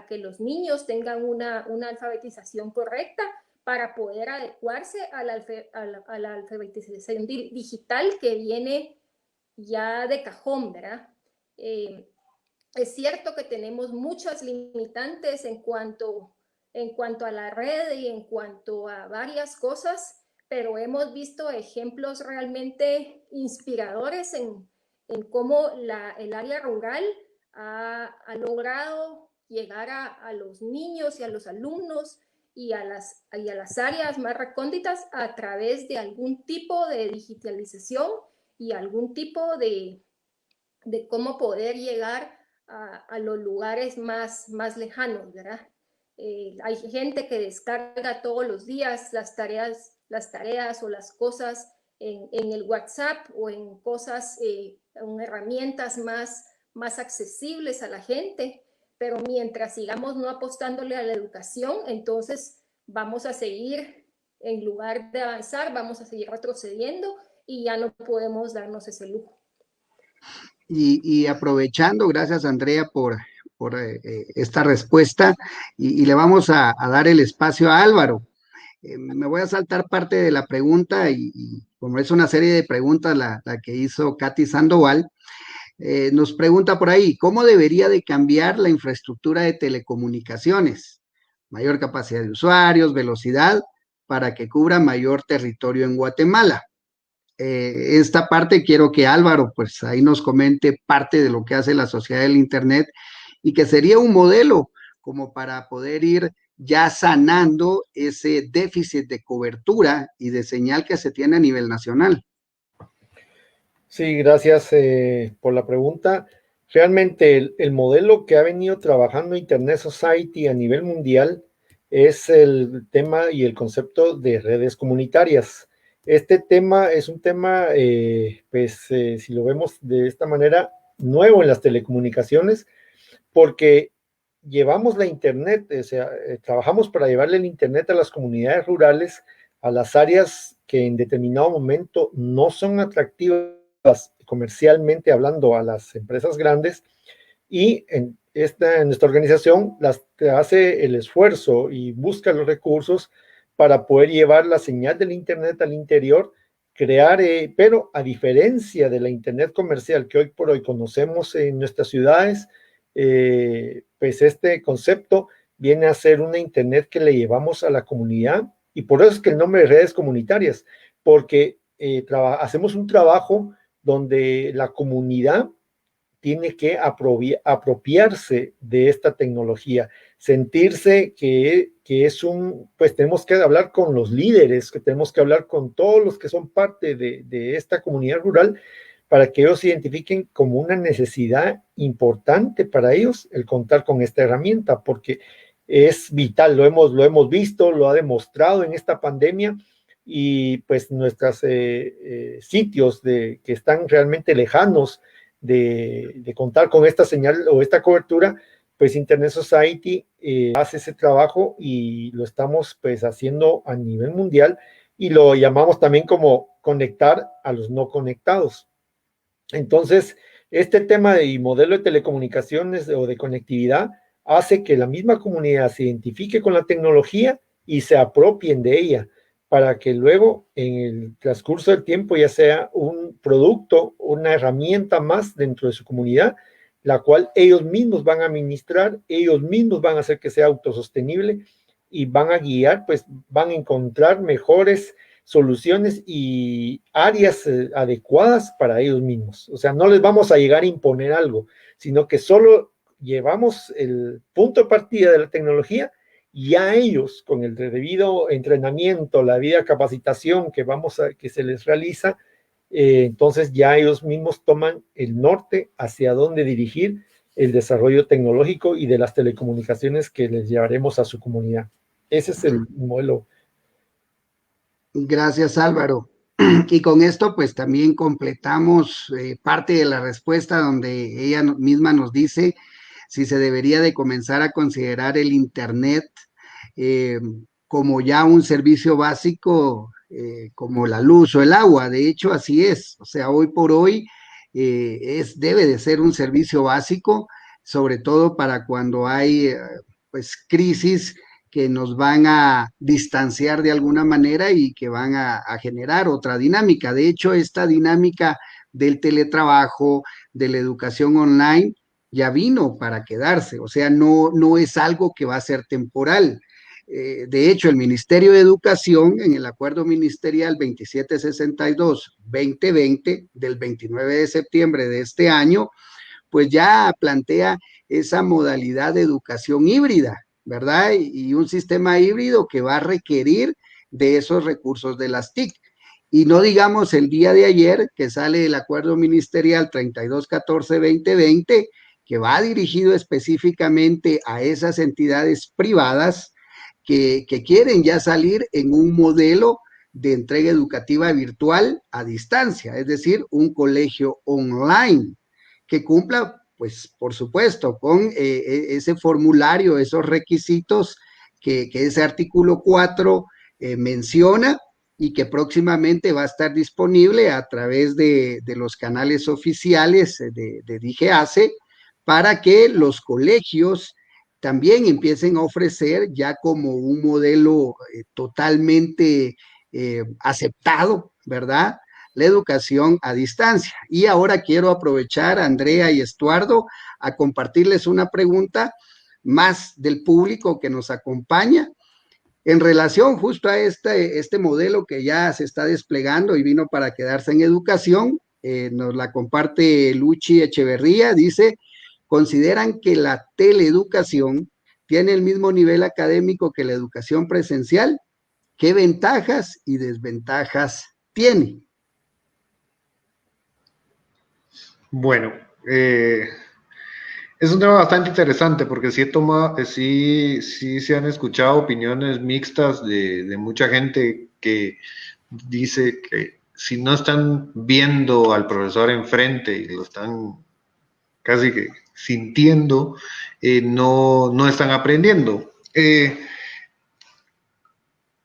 que los niños tengan una alfabetización correcta para poder adecuarse a la alfabetización digital que viene ya de cajón, ¿verdad? Es cierto que tenemos muchas limitantes en cuanto a la red y en cuanto a varias cosas, pero hemos visto ejemplos realmente inspiradores en cómo el área rural ha logrado llegar a los niños y a los alumnos y a las áreas más recónditas a través de algún tipo de digitalización y algún tipo de cómo poder llegar a los lugares más lejanos, ¿verdad? Hay gente que descarga todos los días las tareas o las cosas en el WhatsApp o en cosas, en herramientas más accesibles a la gente, pero mientras sigamos no apostándole a la educación, entonces vamos a seguir, en lugar de avanzar, vamos a seguir retrocediendo y ya no podemos darnos ese lujo. Y aprovechando, gracias Andrea por esta respuesta, y le vamos a dar el espacio a Álvaro. Me voy a saltar parte de la pregunta y como es una serie de preguntas la que hizo Katy Sandoval, nos pregunta por ahí, ¿cómo debería de cambiar la infraestructura de telecomunicaciones? Mayor capacidad de usuarios, velocidad, para que cubra mayor territorio en Guatemala. Esta parte quiero que Álvaro, pues ahí nos comente parte de lo que hace la sociedad del Internet y que sería un modelo como para poder ir ya sanando ese déficit de cobertura y de señal que se tiene a nivel nacional. Sí, gracias por la pregunta. Realmente el modelo que ha venido trabajando Internet Society a nivel mundial es el tema y el concepto de redes comunitarias. Este tema es un tema, si lo vemos de esta manera, nuevo en las telecomunicaciones, porque llevamos la Internet, o sea, trabajamos para llevarle el Internet a las comunidades rurales, a las áreas que en determinado momento no son atractivas comercialmente hablando a las empresas grandes, y en nuestra organización hace el esfuerzo y busca los recursos para poder llevar la señal del Internet al interior, crear, pero a diferencia de la Internet comercial que hoy por hoy conocemos en nuestras ciudades, pues este concepto viene a ser una Internet que le llevamos a la comunidad, y por eso es que el nombre de redes comunitarias, porque hacemos un trabajo donde la comunidad tiene que apropiarse de esta tecnología, sentirse que es pues tenemos que hablar con los líderes, que tenemos que hablar con todos los que son parte de esta comunidad rural, para que ellos identifiquen como una necesidad importante para ellos el contar con esta herramienta, porque es vital, lo hemos visto, lo ha demostrado en esta pandemia, y pues nuestros sitios que están realmente lejanos de contar con esta señal o esta cobertura, pues Internet Society hace ese trabajo y lo estamos pues haciendo a nivel mundial y lo llamamos también como conectar a los no conectados. Entonces, este tema de modelo de telecomunicaciones o de conectividad hace que la misma comunidad se identifique con la tecnología y se apropien de ella, para que luego en el transcurso del tiempo ya sea un producto, una herramienta más dentro de su comunidad, la cual ellos mismos van a administrar, ellos mismos van a hacer que sea autosostenible y van a guiar, pues van a encontrar mejores soluciones y áreas adecuadas para ellos mismos. O sea, no les vamos a llegar a imponer algo, sino que solo llevamos el punto de partida de la tecnología y ya ellos, con el debido entrenamiento, la debida capacitación que se les realiza, entonces ya ellos mismos toman el norte hacia dónde dirigir el desarrollo tecnológico y de las telecomunicaciones que les llevaremos a su comunidad. Ese es el modelo. Gracias, Álvaro. Y con esto, pues también completamos parte de la respuesta donde ella misma nos dice si se debería de comenzar a considerar el Internet eh, como ya un servicio básico, como la luz o el agua. De hecho, así es. O sea, hoy por hoy debe de ser un servicio básico, sobre todo para cuando hay pues crisis que nos van a distanciar de alguna manera y que van a generar otra dinámica. De hecho, esta dinámica del teletrabajo, de la educación online, ya vino para quedarse, o sea, no es algo que va a ser temporal. De hecho, el Ministerio de Educación, en el acuerdo ministerial 2762-2020 del 29 de septiembre de este año, pues ya plantea esa modalidad de educación híbrida, ¿verdad? Y un sistema híbrido que va a requerir de esos recursos de las TIC. Y no digamos el día de ayer que sale el acuerdo ministerial 3214-2020, que va dirigido específicamente a esas entidades privadas que quieren ya salir en un modelo de entrega educativa virtual a distancia, es decir, un colegio online que cumpla, pues, por supuesto, con ese formulario, esos requisitos que ese artículo 4 menciona y que próximamente va a estar disponible a través de los canales oficiales de DIGEACE para que los colegios también empiecen a ofrecer ya como un modelo totalmente aceptado, ¿verdad? La educación a distancia. Y ahora quiero aprovechar, Andrea y Estuardo, a compartirles una pregunta más del público que nos acompaña en relación justo a este modelo que ya se está desplegando y vino para quedarse en educación. Nos la comparte Luchi Echeverría, dice: ¿consideran que la teleeducación tiene el mismo nivel académico que la educación presencial? ¿Qué ventajas y desventajas tiene? Bueno, es un tema bastante interesante porque sí se han escuchado opiniones mixtas de mucha gente que dice que si no están viendo al profesor enfrente y lo están casi que sintiendo, no están aprendiendo.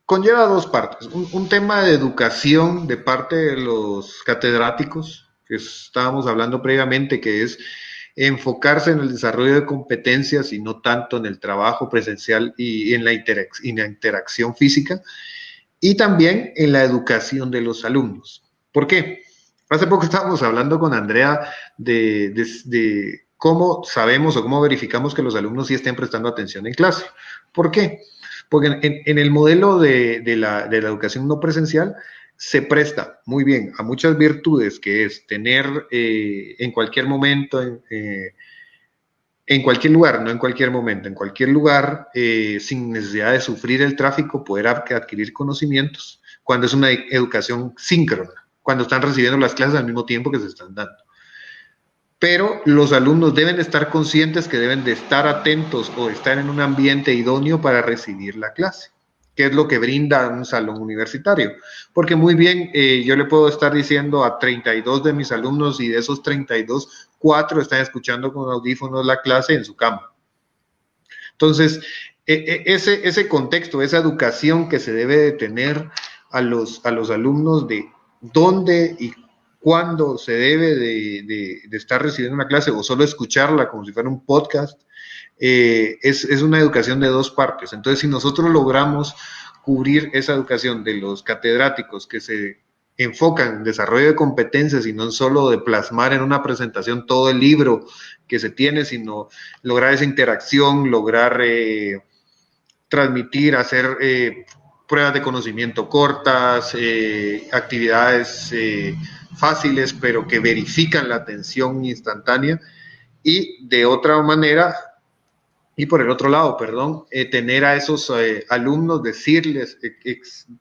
Conlleva dos partes. Un tema de educación de parte de los catedráticos, que estábamos hablando previamente, que es enfocarse en el desarrollo de competencias y no tanto en el trabajo presencial y en la interacción física, y también en la educación de los alumnos. ¿Por qué? Hace poco estábamos hablando con Andrea de cómo sabemos o cómo verificamos que los alumnos sí estén prestando atención en clase. ¿Por qué? Porque en el modelo de la educación no presencial se presta muy bien a muchas virtudes, que es tener en cualquier momento, en cualquier lugar, no en cualquier momento, en cualquier lugar, sin necesidad de sufrir el tráfico, poder adquirir conocimientos, cuando es una educación síncrona, cuando están recibiendo las clases al mismo tiempo que se están dando. Pero los alumnos deben estar conscientes que deben de estar atentos o estar en un ambiente idóneo para recibir la clase, que es lo que brinda un salón universitario. Porque muy bien, yo le puedo estar diciendo a 32 de mis alumnos y de esos 32, 4 están escuchando con audífonos la clase en su cama. Entonces, ese contexto, esa educación que se debe de tener a los alumnos de dónde y cuándo se debe de estar recibiendo una clase o solo escucharla como si fuera un podcast, es una educación de dos partes. Entonces, si nosotros logramos cubrir esa educación de los catedráticos que se enfocan en desarrollo de competencias y no solo de plasmar en una presentación todo el libro que se tiene, sino lograr esa interacción, lograr transmitir, hacer pruebas de conocimiento cortas, actividades fáciles, pero que verifican la atención instantánea. Y de otra manera, y por el otro lado, perdón, tener a esos alumnos, decirles,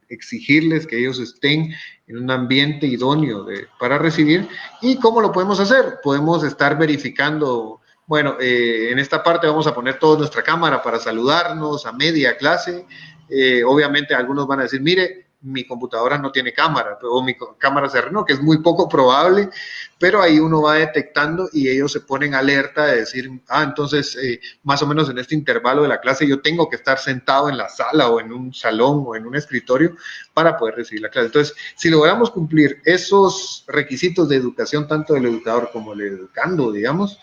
exigirles que ellos estén en un ambiente idóneo para recibir. ¿Y cómo lo podemos hacer? Podemos estar verificando, bueno, en esta parte vamos a poner toda nuestra cámara para saludarnos a media clase. Obviamente algunos van a decir, mire, mi computadora no tiene cámara, o mi cámara se arruinó, que es muy poco probable, pero ahí uno va detectando y ellos se ponen alerta de decir, entonces más o menos en este intervalo de la clase yo tengo que estar sentado en la sala o en un salón o en un escritorio para poder recibir la clase. Entonces, si logramos cumplir esos requisitos de educación, tanto del educador como del educando, digamos,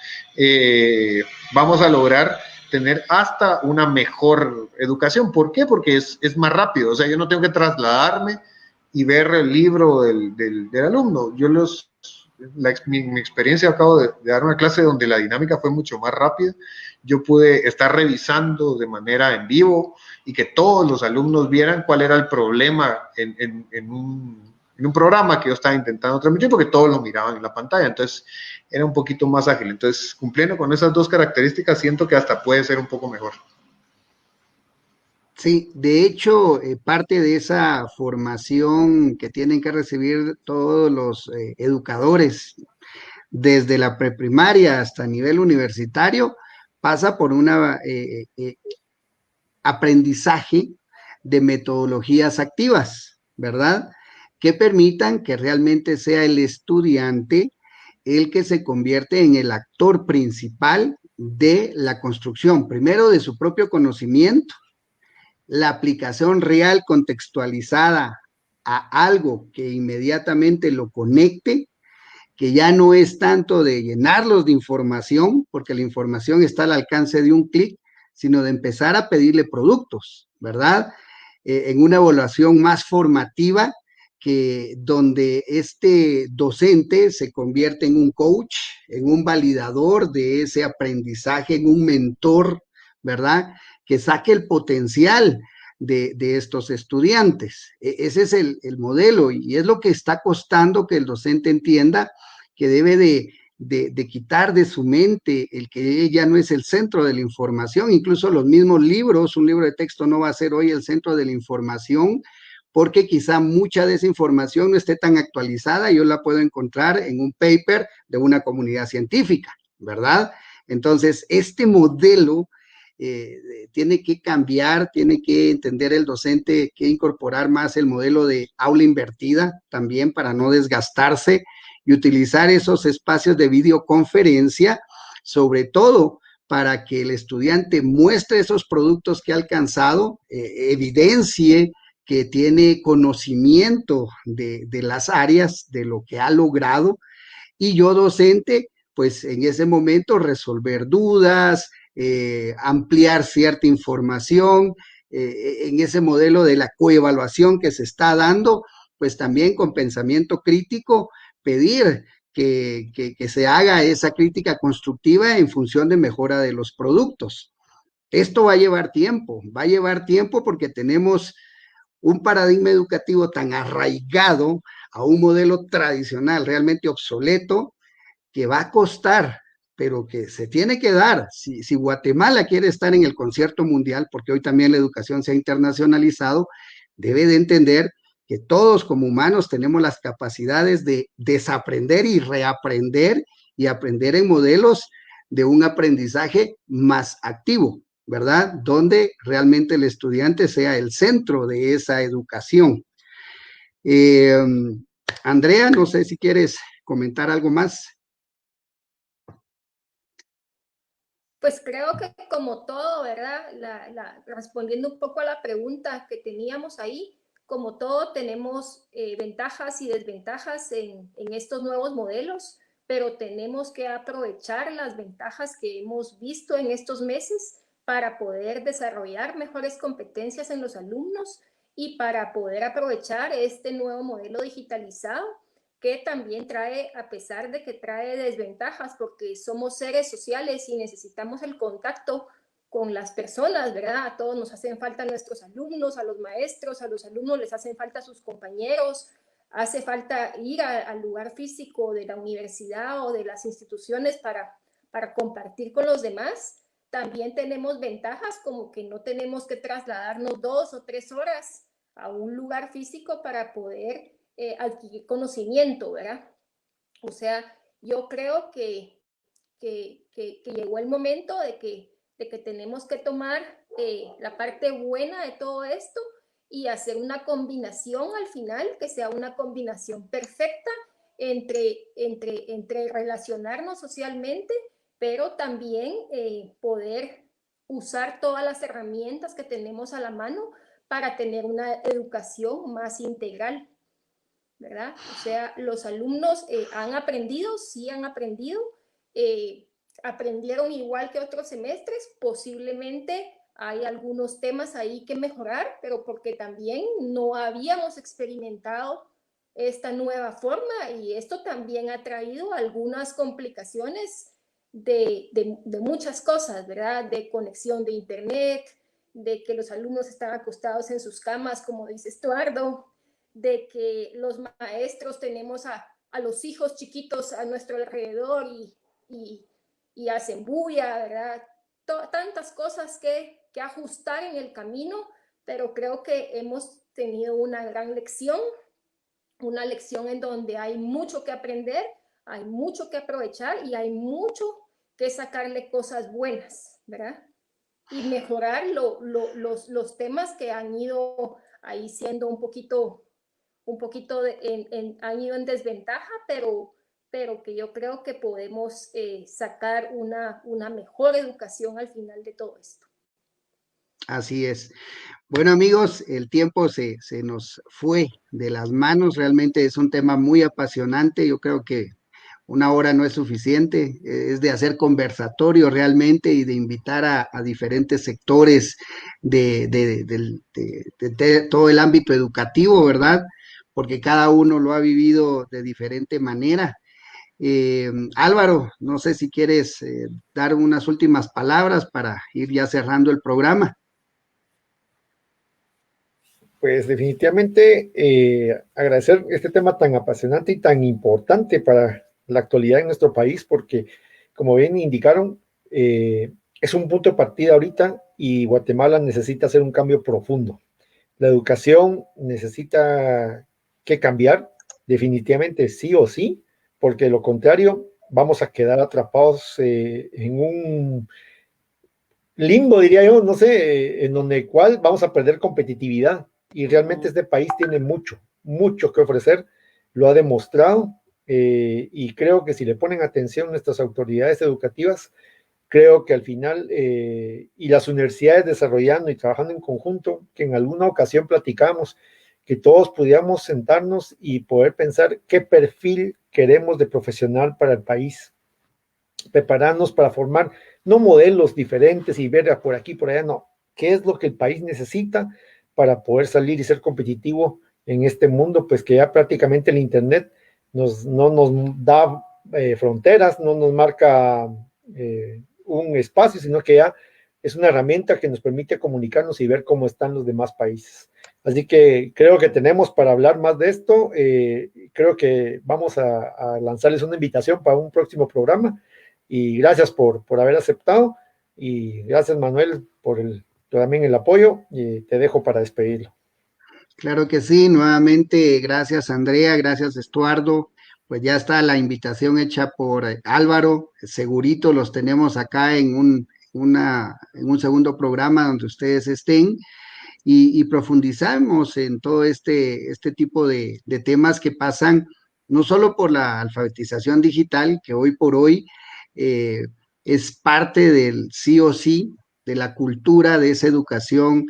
vamos a lograr tener hasta una mejor educación. ¿Por qué? Porque es más rápido. O sea, yo no tengo que trasladarme y ver el libro del alumno. Mi experiencia, acabo de dar una clase donde la dinámica fue mucho más rápida. Yo pude estar revisando de manera en vivo y que todos los alumnos vieran cuál era el problema en un programa que yo estaba intentando transmitir, porque todos lo miraban en la pantalla. Entonces, era un poquito más ágil. Entonces, cumpliendo con esas dos características, siento que hasta puede ser un poco mejor. Sí, de hecho, parte de esa formación que tienen que recibir todos los educadores, desde la preprimaria hasta nivel universitario, pasa por un aprendizaje de metodologías activas, ¿verdad? Que permitan que realmente sea el estudiante el que se convierte en el actor principal de la construcción, primero de su propio conocimiento, la aplicación real contextualizada a algo que inmediatamente lo conecte, que ya no es tanto de llenarlos de información, porque la información está al alcance de un clic, sino de empezar a pedirle productos, ¿verdad? En una evaluación más formativa, que donde este docente se convierte en un coach, en un validador de ese aprendizaje, en un mentor, ¿verdad? Que saque el potencial de estos estudiantes. Ese es el modelo y es lo que está costando que el docente entienda que debe de quitar de su mente el que ella no es el centro de la información. Incluso los mismos libros, un libro de texto no va a ser hoy el centro de la información, porque quizá mucha de esa información no esté tan actualizada. Yo la puedo encontrar en un paper de una comunidad científica, ¿verdad? Entonces, este modelo tiene que cambiar, tiene que entender el docente que incorporar más el modelo de aula invertida también para no desgastarse y utilizar esos espacios de videoconferencia, sobre todo para que el estudiante muestre esos productos que ha alcanzado, evidencie que tiene conocimiento de las áreas, de lo que ha logrado, y yo docente, pues en ese momento resolver dudas, ampliar cierta información, en ese modelo de la coevaluación que se está dando, pues también con pensamiento crítico, pedir que se haga esa crítica constructiva en función de mejora de los productos. Esto va a llevar tiempo porque tenemos un paradigma educativo tan arraigado a un modelo tradicional realmente obsoleto, que va a costar, pero que se tiene que dar. Si Guatemala quiere estar en el concierto mundial, porque hoy también la educación se ha internacionalizado, debe de entender que todos como humanos tenemos las capacidades de desaprender y reaprender y aprender en modelos de un aprendizaje más activo, ¿verdad? Donde realmente el estudiante sea el centro de esa educación. Eh, Andrea, no sé si quieres comentar algo más. Pues creo que como todo, ¿verdad? Respondiendo un poco a la pregunta que teníamos ahí, como todo tenemos ventajas y desventajas en estos nuevos modelos, pero tenemos que aprovechar las ventajas que hemos visto en estos meses para poder desarrollar mejores competencias en los alumnos y para poder aprovechar este nuevo modelo digitalizado que también trae, a pesar de que trae desventajas, porque somos seres sociales y necesitamos el contacto con las personas, ¿verdad? A todos nos hacen falta nuestros alumnos, a los maestros, a los alumnos les hacen falta sus compañeros, hace falta ir al lugar físico de la universidad o de las instituciones para compartir con los demás. También tenemos ventajas como que no tenemos que trasladarnos 2 o 3 horas a un lugar físico para poder adquirir conocimiento, ¿verdad? O sea, yo creo que llegó el momento de que tenemos que tomar la parte buena de todo esto y hacer una combinación al final, que sea una combinación perfecta entre relacionarnos socialmente, pero también poder usar todas las herramientas que tenemos a la mano para tener una educación más integral, ¿verdad? O sea, los alumnos han aprendido, sí han aprendido, aprendieron igual que otros semestres, posiblemente hay algunos temas ahí que mejorar, pero porque también no habíamos experimentado esta nueva forma y esto también ha traído algunas complicaciones de muchas cosas, ¿verdad? De conexión de internet, de que los alumnos están acostados en sus camas, como dice Estuardo, de que los maestros tenemos a los hijos chiquitos a nuestro alrededor y hacen bulla, ¿verdad? Tantas cosas que ajustar en el camino, pero creo que hemos tenido una gran lección, una lección en donde hay mucho que aprender, hay mucho que aprovechar y hay mucho que sacarle cosas buenas, ¿verdad? Y mejorar los temas que han ido ahí siendo un poquito han ido en desventaja, pero que yo creo que podemos sacar una mejor educación al final de todo esto. Así es. Bueno, amigos, el tiempo se nos fue de las manos. Realmente es un tema muy apasionante. Yo creo que una hora no es suficiente. Es de hacer conversatorio realmente y de invitar a diferentes sectores de todo el ámbito educativo, ¿verdad? Porque cada uno lo ha vivido de diferente manera. Álvaro, no sé si quieres dar unas últimas palabras para ir ya cerrando el programa. Pues definitivamente agradecer este tema tan apasionante y tan importante para la actualidad en nuestro país, porque como bien indicaron, es un punto de partida ahorita y Guatemala necesita hacer un cambio profundo. La educación necesita que cambiar, definitivamente sí o sí, porque de lo contrario vamos a quedar atrapados en un limbo, diría yo, no sé, en donde cual vamos a perder competitividad. Y realmente este país tiene mucho, mucho que ofrecer, lo ha demostrado, y creo que si le ponen atención nuestras autoridades educativas, creo que al final, y las universidades desarrollando y trabajando en conjunto, que en alguna ocasión platicamos, que todos pudiéramos sentarnos y poder pensar qué perfil queremos de profesional para el país, prepararnos para formar, no modelos diferentes y ver por aquí, por allá, no, qué es lo que el país necesita para poder salir y ser competitivo en este mundo, pues que ya prácticamente el internet no nos da fronteras, no nos marca un espacio, sino que ya es una herramienta que nos permite comunicarnos y ver cómo están los demás países. Así que creo que tenemos para hablar más de esto. Creo que vamos a lanzarles una invitación para un próximo programa. Y gracias por haber aceptado. Y gracias, Manuel, por también el apoyo. Y te dejo para despedirlo. Claro que sí, nuevamente gracias Andrea, gracias Estuardo. Pues ya está la invitación hecha por Álvaro, segurito los tenemos acá en un segundo programa donde ustedes estén y profundizamos en todo este tipo de temas que pasan no solo por la alfabetización digital, que hoy por hoy es parte del sí o sí, de la cultura, de esa educación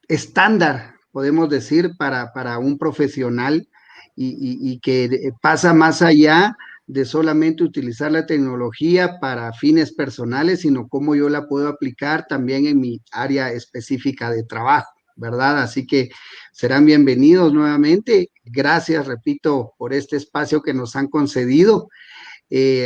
estándar, podemos decir, para un profesional y que pasa más allá de solamente utilizar la tecnología para fines personales, sino cómo yo la puedo aplicar también en mi área específica de trabajo, ¿verdad? Así que serán bienvenidos nuevamente. Gracias, repito, por este espacio que nos han concedido.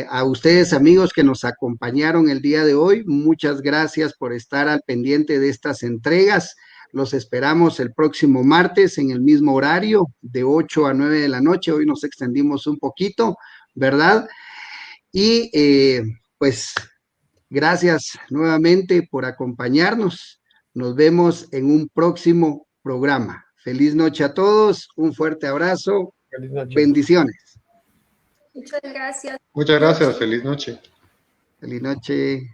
A ustedes, amigos, que nos acompañaron el día de hoy, muchas gracias por estar al pendiente de estas entregas. Los esperamos el próximo martes en el mismo horario, de 8 a 9 de la noche. Hoy nos extendimos un poquito, ¿verdad? Y pues gracias nuevamente por acompañarnos. Nos vemos en un próximo programa. Feliz noche a todos, un fuerte abrazo, Feliz noche. bendiciones. Muchas gracias. Muchas gracias, feliz noche. Feliz noche.